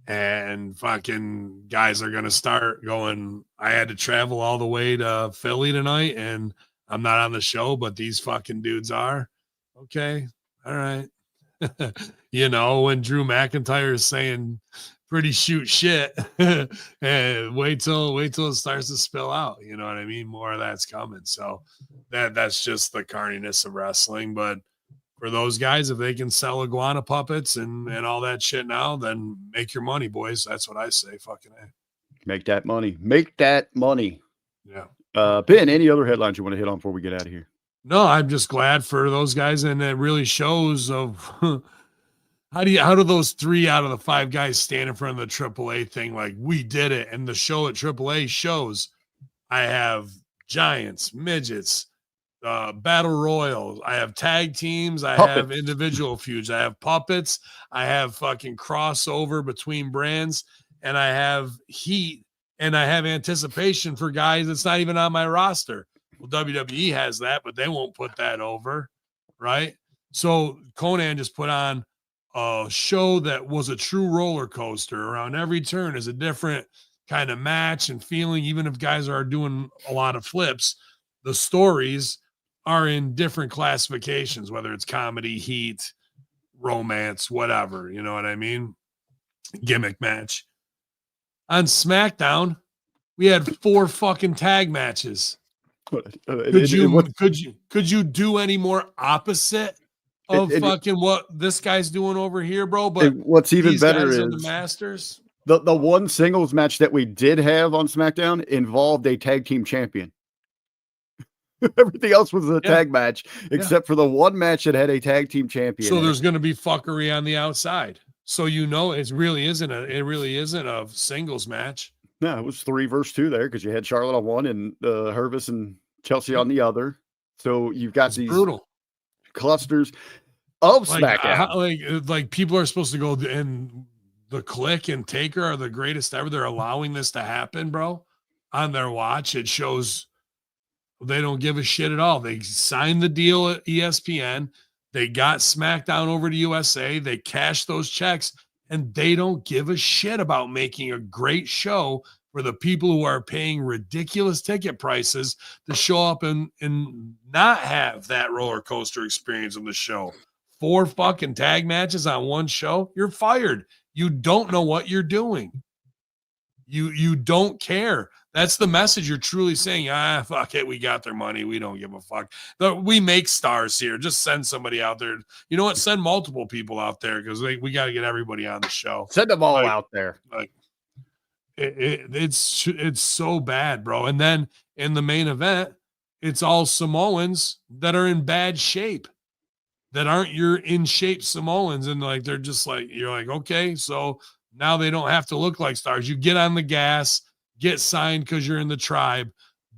And fucking guys are going to start going, I had to travel all the way to Philly tonight and I'm not on the show, but these fucking dudes are. Okay. All right. When Drew McIntyre is saying pretty shoot shit, and wait till it starts to spill out. You know what I mean? More of that's coming. So that's just the carniness of wrestling. But for those guys, if they can sell iguana puppets and all that shit now, then make your money, boys. That's what I say. Fucking A. Make that money. Make that money. Yeah. Ben, any other headlines you want to hit on before we get out of here? No, I'm just glad for those guys, and it really shows of how do those 3 out of the 5 guys stand in front of the AAA thing like we did it, and the show at AAA shows I have giants, midgets, battle royals, I have tag teams, I have individual feuds, I have puppets, I have fucking crossover between brands, and I have heat, and I have anticipation for guys that's not even on my roster. Well, WWE has that, but they won't put that over, right? So Conan just put on a show that was a true roller coaster. Around every turn is a different kind of match and feeling. Even if guys are doing a lot of flips, the stories are in different classifications, whether it's comedy, heat, romance, whatever. You know what I mean? Gimmick match. On SmackDown, we had 4 fucking tag matches. Could you do any more opposite of fucking what this guy's doing over here, bro? But what's even better is the Masters. The one singles match that we did have on SmackDown involved a tag team champion. Everything else was a tag match, except for the one match that had a tag team champion. So there's going to be fuckery on the outside. So it really isn't a singles match. No, it was 3 versus 2 there because you had Charlotte on one and Hervis and Chelsea on the other. So you've got these brutal clusters of SmackDown. Like people are supposed to go, and the Click and Taker are the greatest ever. They're allowing this to happen, bro, on their watch. It shows they don't give a shit at all. They signed the deal at ESPN. They got SmackDown over to USA. They cashed those checks, and they don't give a shit about making a great show for the people who are paying ridiculous ticket prices to show up and not have that roller coaster experience on the show. 4 fucking tag matches on one show, you're fired. You don't know what you're doing. You don't care. That's the message you're truly saying. Fuck it. We got their money. We don't give a fuck. We make stars here. Just send somebody out there. You know what? Send multiple people out there because we got to get everybody on the show. Send them all out there. It's so bad, bro. And then in the main event, it's all Samoans that are in bad shape, that aren't your in shape Samoans. And like, they're just like, you're like, okay, so now they don't have to look like stars. You get on the gas, get signed because you're in the tribe,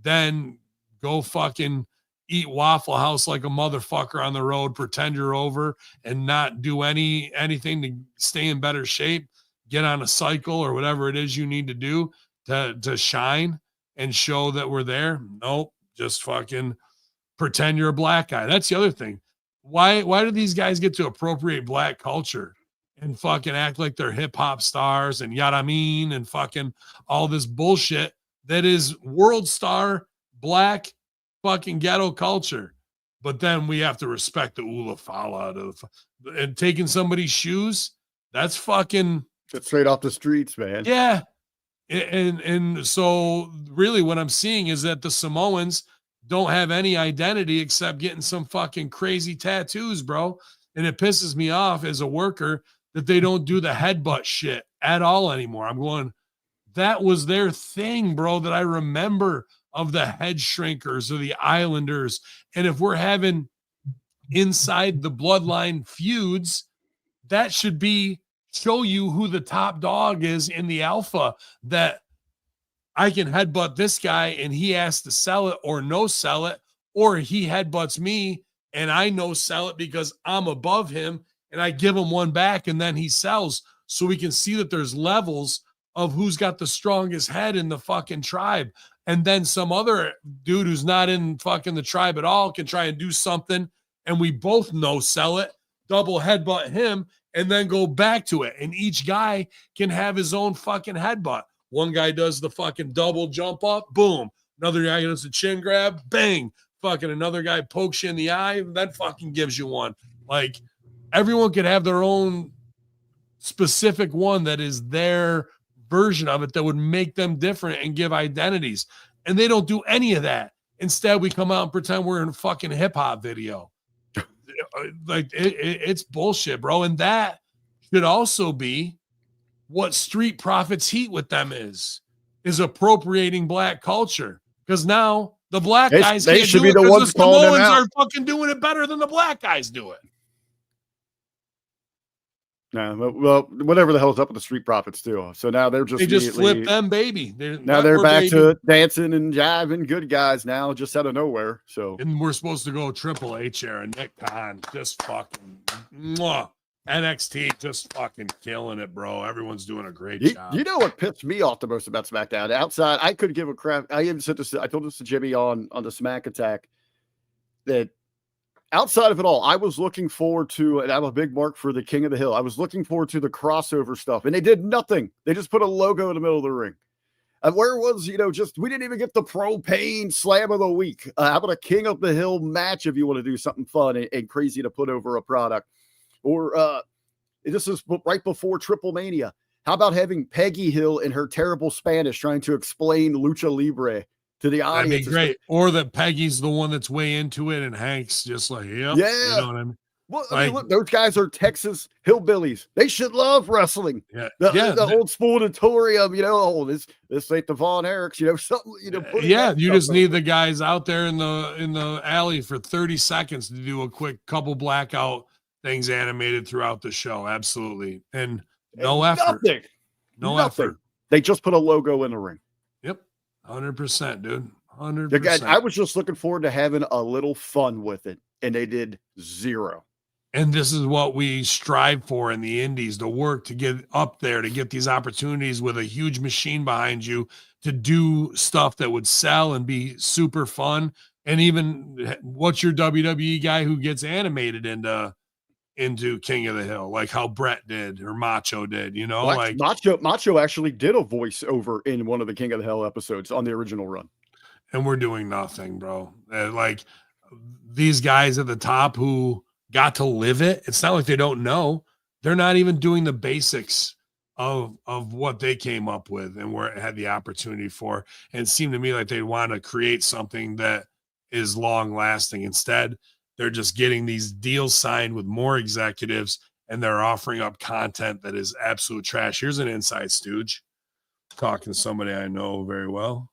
then go fucking eat Waffle House like a motherfucker on the road, pretend you're over and not do anything to stay in better shape. Get on a cycle or whatever it is you need to do to shine and show that we're there. Nope. Just fucking pretend you're a black guy. That's the other thing. Why do these guys get to appropriate black culture and fucking act like they're hip hop stars and yada mean and fucking all this bullshit that is world star black fucking ghetto culture. But then we have to respect the Ula Fala and taking somebody's shoes. That's fucking It's straight off the streets, man. yeah. And so really what I'm seeing is that the Samoans don't have any identity except getting some fucking crazy tattoos, bro. And it pisses me off as a worker that they don't do the headbutt shit at all anymore. I'm going, that was their thing, bro, that I remember of the head shrinkers or the Islanders. And if we're having inside the bloodline feuds, that should be show you who the top dog is in the alpha, that I can headbutt this guy and he has to sell it or no sell it, or he headbutts me and I no sell it because I'm above him and I give him one back and then he sells. So we can see that there's levels of who's got the strongest head in the fucking tribe. And then some other dude who's not in fucking the tribe at all can try and do something and we both no sell it, double headbutt him, and then go back to it. And each guy can have his own fucking headbutt. One guy does the fucking double jump up, boom. Another guy does the chin grab, bang. Fucking another guy pokes you in the eye, and that fucking gives you one. Like, everyone could have their own specific one that is their version of it that would make them different and give identities. And they don't do any of that. Instead, we come out and pretend we're in a fucking hip-hop video. Like, it's bullshit, bro. And that should also be what Street Profits heat with them is appropriating black culture. Because now the black guys they can't should do be it the because ones the calling them Samoans out. are fucking doing it better than the black guys do it. No, well, whatever the hell's up with the Street Profits too. So now they're just They just flip them, baby. Now they're back to dancing and jiving, good guys now, just out of nowhere. So and we're supposed to go Triple H era. Nick Khan just fucking mwah. NXT just fucking killing it, bro. Everyone's doing a great job. You know what pissed me off the most about SmackDown? Outside, I could give a crap. I even said this. I told this to Jimmy on the Smack Attack that outside of it all, I was looking forward to, and I'm a big mark for the King of the Hill. I was looking forward to the crossover stuff, and they did nothing. They just put a logo in the middle of the ring. And where was, just, we didn't even get the Propane Slam of the Week. How about a King of the Hill match if you want to do something fun and crazy to put over a product? Or this is right before Triple Mania. How about having Peggy Hill in her terrible Spanish trying to explain Lucha Libre to the audience? That'd be great. Or that Peggy's the one that's way into it and Hank's just like, yep. Yeah. You know what I mean? Well, I mean, look, those guys are Texas hillbillies. They should love wrestling. Yeah. The old sportatorium, this ain't the Von Erichs, something, you just need the guys out there in the alley for 30 seconds to do a quick couple blackout things animated throughout the show. Absolutely. And no effort. Nothing. Effort. They just put a logo in the ring. Yep. 100%, dude. 100%. I was just looking forward to having a little fun with it, and they did zero. And this is what we strive for in the indies, to work to get up there, to get these opportunities with a huge machine behind you to do stuff that would sell and be super fun. And even what's your WWE guy who gets animated into King of the Hill, like how Brett did or Macho did, like Macho actually did a voiceover in one of the King of the Hill episodes on the original run. And we're doing nothing, bro. Like these guys at the top who got to live it. It's not like they don't know. They're not even doing the basics of what they came up with and where it had the opportunity for. And it seemed to me like they want to create something that is long lasting. Instead, they're just getting these deals signed with more executives and they're offering up content that is absolute trash. Here's an inside stooge talking to somebody I know very well.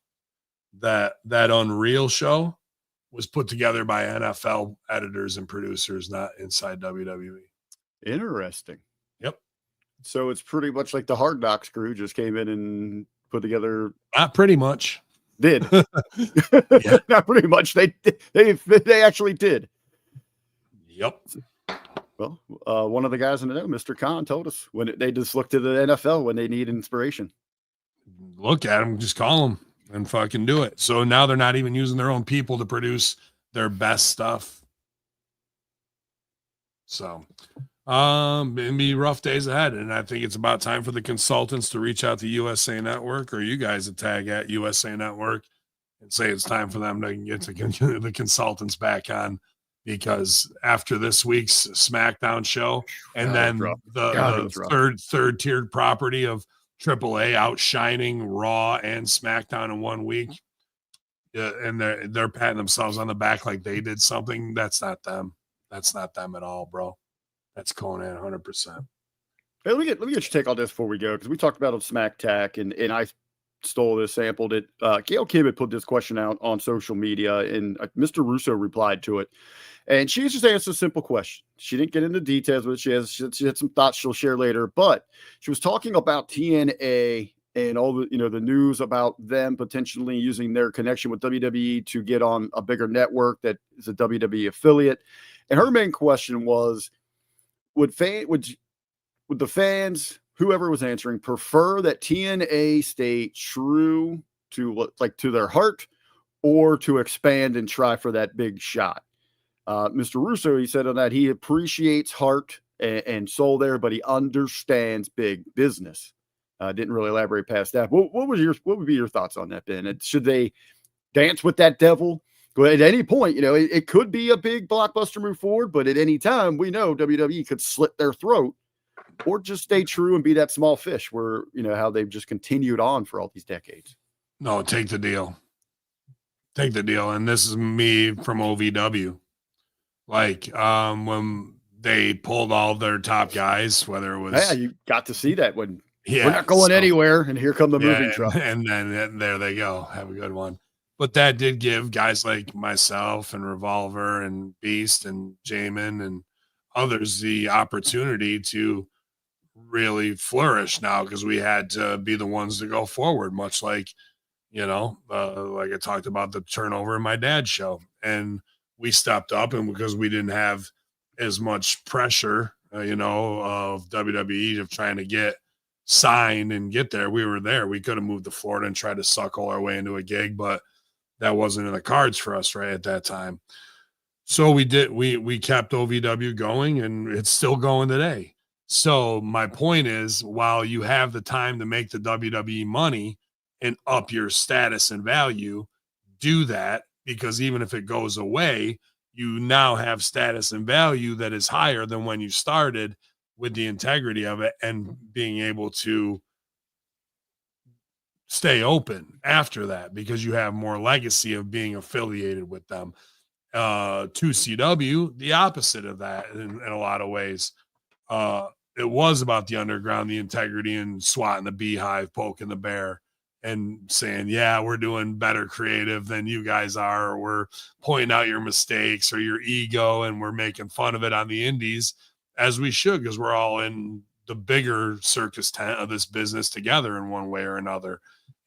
That Unreal show was put together by NFL editors and producers, not inside WWE. Interesting. Yep. So it's pretty much like the Hard Knocks crew just came in and put together. Not pretty much. Did. Not pretty much. They actually did. Yep. Well, one of the guys in the know, Mr. Khan, told us when they just look to the NFL when they need inspiration. Look at them, just call them and fucking do it. So now they're not even using their own people to produce their best stuff. So, It'll be rough days ahead, and I think it's about time for the consultants to reach out to USA Network, or you guys to tag at USA Network and say it's time for them to get the consultants back on, because after this week's SmackDown show, and then the third tiered property of AAA outshining Raw and SmackDown in 1 week, and they're patting themselves on the back like they did something. That's not them. That's not them at all, bro. That's Conan 100%. Hey, let me get your take on this before we go, because we talked about on Smack Tack, and I stole this, sampled it. Gail Kim had put this question out on social media, and Mr. Russo replied to it. And she just asked a simple question. She didn't get into details, but she had some thoughts she'll share later. But she was talking about TNA and all the the news about them potentially using their connection with WWE to get on a bigger network that is a WWE affiliate. And her main question was, would the fans, whoever was answering, prefer that TNA stay true to their heart, or to expand and try for that big shot? Mr. Russo, he said on that he appreciates heart and soul there, but he understands big business. Didn't really elaborate past that. What would be your thoughts on that, Ben? Should they dance with that devil? But at any point, it could be a big blockbuster move forward, but at any time, we know WWE could slit their throat, or just stay true and be that small fish where, how they've just continued on for all these decades. No, take the deal. Take the deal. And this is me from OVW. When they pulled all their top guys, whether it was... Yeah, you got to see that when we're not going anywhere, and here come the moving truck. And then there they go. Have a good one. But that did give guys like myself and Revolver and Beast and Jamin and others the opportunity to really flourish now, because we had to be the ones to go forward, much like, like I talked about the turnover in my dad's show. And we stepped up, and because we didn't have as much pressure, of WWE of trying to get signed and get there, we were there. We could have moved to Florida and tried to suckle our way into a gig, but that wasn't in the cards for us right at that time. So we kept OVW going, and it's still going today. So my point is, while you have the time to make the WWE money and up your status and value, do that, because even if it goes away, you now have status and value that is higher than when you started, with the integrity of it and being able to stay open after that, because you have more legacy of being affiliated with them. 2CW, the opposite of that in a lot of ways. It was about the underground, the integrity, and swatting the beehive, poking the bear, and saying, yeah, we're doing better creative than you guys are, or we're pointing out your mistakes or your ego, and we're making fun of it on the indies, as we should, because we're all in the bigger circus tent of this business together in one way or another.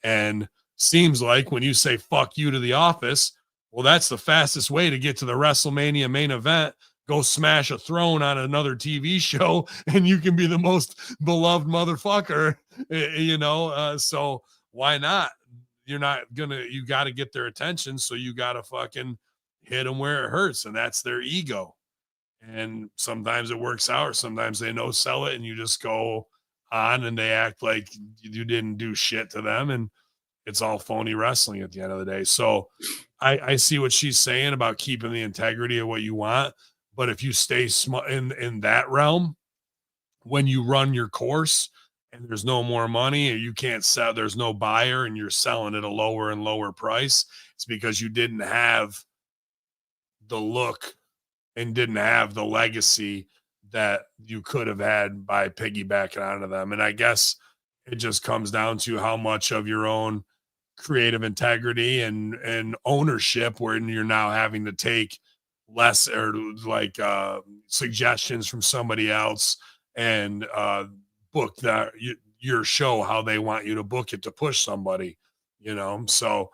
And seems like when you say fuck you to the office, well, that's the fastest way to get to the WrestleMania main event. Go smash a throne on another TV show, and you can be the most beloved motherfucker, so why not? You got to get their attention. So you got to fucking hit them where it hurts. And that's their ego. And sometimes it works out, or sometimes they no sell it, and you just go on and they act like you didn't do shit to them. And it's all phony wrestling at the end of the day. So I see what she's saying about keeping the integrity of what you want. But if you stay in that realm, when you run your course and there's no more money, or you can't sell, there's no buyer, and you're selling at a lower and lower price, it's because you didn't have the look and didn't have the legacy that you could have had by piggybacking onto them. And I guess it just comes down to how much of your own creative integrity and ownership, where you're now having to take less, or suggestions from somebody else, and book your show how they want you to book it to push somebody, so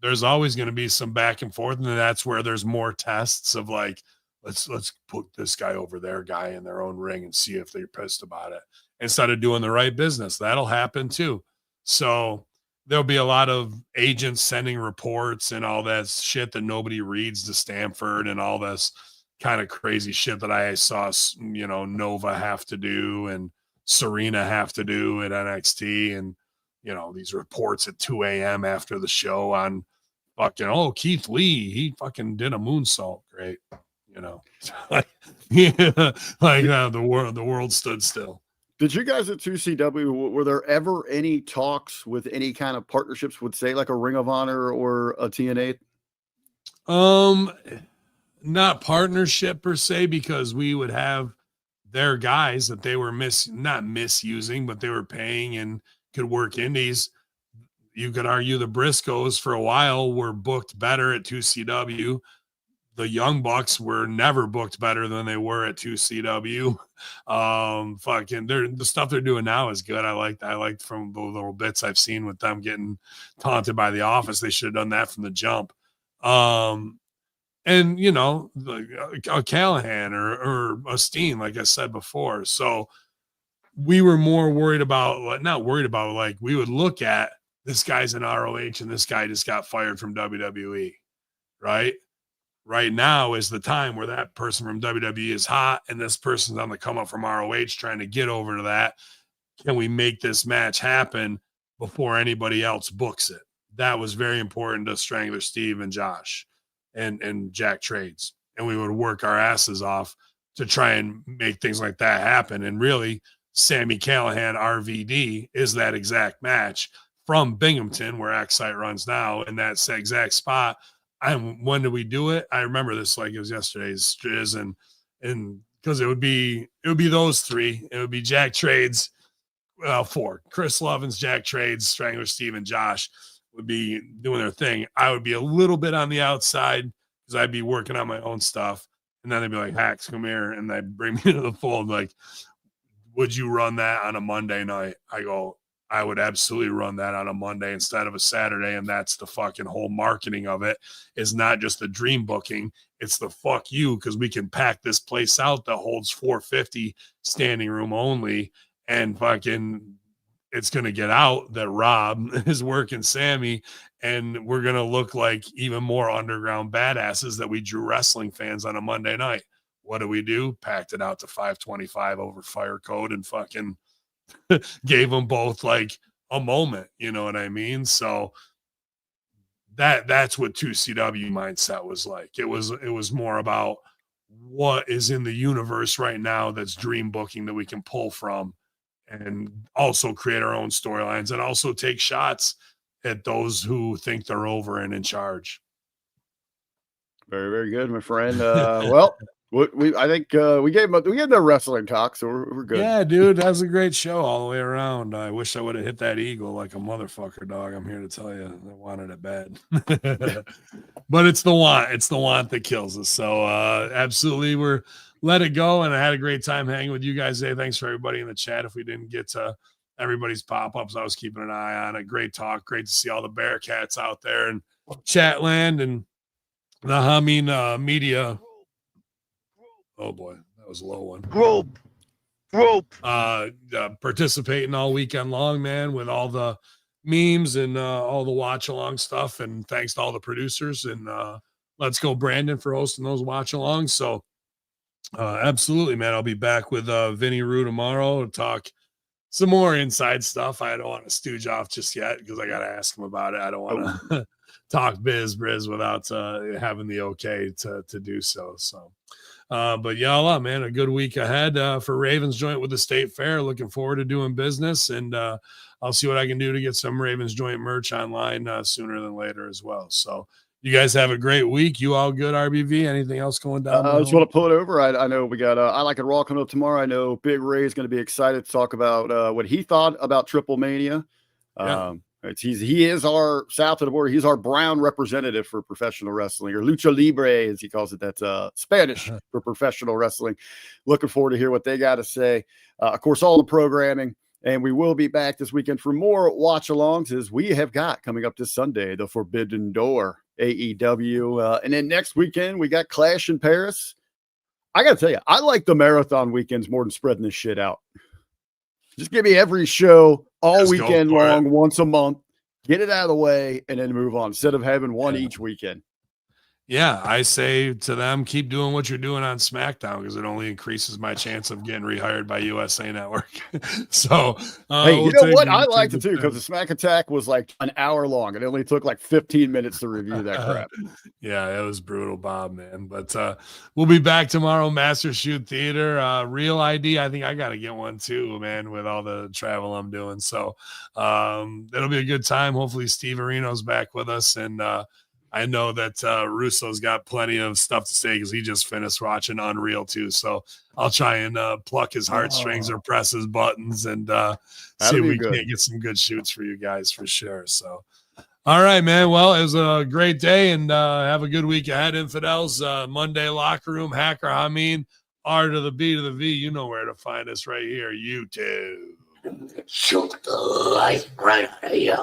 there's always going to be some back and forth, and that's where there's more tests of let's put this guy over their guy in their own ring and see if they're pissed about it, instead of doing the right business. That'll happen too. So there'll be a lot of agents sending reports and all that shit that nobody reads to Stanford, and all this kind of crazy shit that I saw, Nova have to do and Serena have to do at NXT, and these reports at 2 a.m. after the show on fucking Keith Lee, he fucking did a moonsault. Great, like the world stood still. Did you guys at 2CW, were there ever any talks with any kind of partnerships with, say, like a Ring of Honor or a TNA? Not partnership per se, because we would have their guys that they were not misusing, but they were paying and could work indies. You could argue the Briscoes for a while were booked better at 2CW. The Young Bucks were never booked better than they were at 2CW. The stuff they're doing now is good. I liked from the little bits I've seen with them getting taunted by the Office. They should have done that from the jump. And a Callahan or a Steen, like I said before. So we were more worried about, not worried about, like, we would look at this guy's in ROH and this guy just got fired from WWE, right? Right now is the time where that person from WWE is hot and this person's on the come up from ROH trying to get over to that. Can we make this match happen before anybody else books it? That was very important to Strangler Steve and Josh and Jack Trades. And we would work our asses off to try and make things like that happen. And really, Sami Callihan RVD is that exact match from Binghamton, where Excite runs now, in that exact spot. When did we do it? I remember this like it was yesterday's, and because it would be those three. It would be Jack Trades, four. Chris Lovins, Jack Trades, Strangler Steve, and Josh would be doing their thing. I would be a little bit on the outside because I'd be working on my own stuff. And then they'd be like, Hacks, come here. And they'd bring me into the fold. Like, would you run that on a Monday night? I go, I would absolutely run that on a Monday instead of a Saturday. And that's the fucking whole marketing of it, is not just the dream booking. It's the fuck you, because we can pack this place out that holds 450 standing room only. And fucking it's going to get out that Rob is working Sammy, and we're going to look like even more underground badasses that we drew wrestling fans on a Monday night. What do? Packed it out to 525 over Fire Code and fucking gave them both like a moment. You know what I mean? So that's what 2CW mindset was like. It was more about what is in the universe right now that's dream booking that we can pull from, and also create our own storylines, and also take shots at those who think they're over and in charge. Very, very good, my friend. Well, I think we gave them their wrestling talk, so we're good. Yeah, dude, that was a great show all the way around. I wish I would have hit that eagle like a motherfucker, dog. I'm here to tell you, I wanted it bad. But it's the want that kills us. So absolutely, we're let it go. And I had a great time hanging with you guys today. Thanks for everybody in the chat. If we didn't get to everybody's pop-ups, I was keeping an eye on it. Great talk. Great to see all the Bearcats out there and chat land and the humming media. Oh boy, that was a low one. Rope. Participating all weekend long, man, with all the memes and all the watch along stuff. And thanks to all the producers, and let's go Brandon for hosting those watch alongs. So absolutely, man. I'll be back with Vinny Rue tomorrow to talk some more inside stuff. I don't want to stooge off just yet because I got to ask him about it. I don't want to talk biz without having the okay to do so. So, but y'all, man, a good week ahead for Ravens Joint with the State Fair. Looking forward to doing business, and I'll see what I can do to get some Ravens Joint merch online sooner than later as well. So you guys have a great week. You all good, RBV? Anything else going down? I just want to pull it over. I know we got I Like It Raw coming up tomorrow. I know Big Ray is going to be excited to talk about what he thought about Triple Mania. Yeah. He is our south of the border. He's our brown representative for professional wrestling, or lucha libre, as he calls it. That's Spanish for professional wrestling. Looking forward to hear what they got to say. Of course, all the programming. And we will be back this weekend for more watch-alongs, as we have got coming up this Sunday, the Forbidden Door, AEW. And then next weekend, we got Clash in Paris. I got to tell you, I like the marathon weekends more than spreading this shit out. Just give me every show all weekend long, once a month. Get it out of the way, and then move on, instead of having one each weekend. yeah, I say to them, keep doing what you're doing on SmackDown because it only increases my chance of getting rehired by USA Network. So, Hey, you know what? I liked take it too because the Smack Attack was like an hour long. It only took like 15 minutes to review that crap. Yeah, it was brutal, Bob, man. But we'll be back tomorrow, Master Shoot Theater. Real ID, I think I got to get one too, man, with all the travel I'm doing. So it'll be a good time. Hopefully Steve Areno's back with us. And I know that Russo's got plenty of stuff to say because he just finished watching Unreal too. So I'll try and pluck his heartstrings or press his buttons and see if we can't get some good shoots for you guys for sure. So, all right, man. Well, it was a great day and have a good week ahead, Infidels. Monday Locker Room, Hacker Hameen, R to the B to the V. You know where to find us right here. YouTube. Shoot the light right out of you.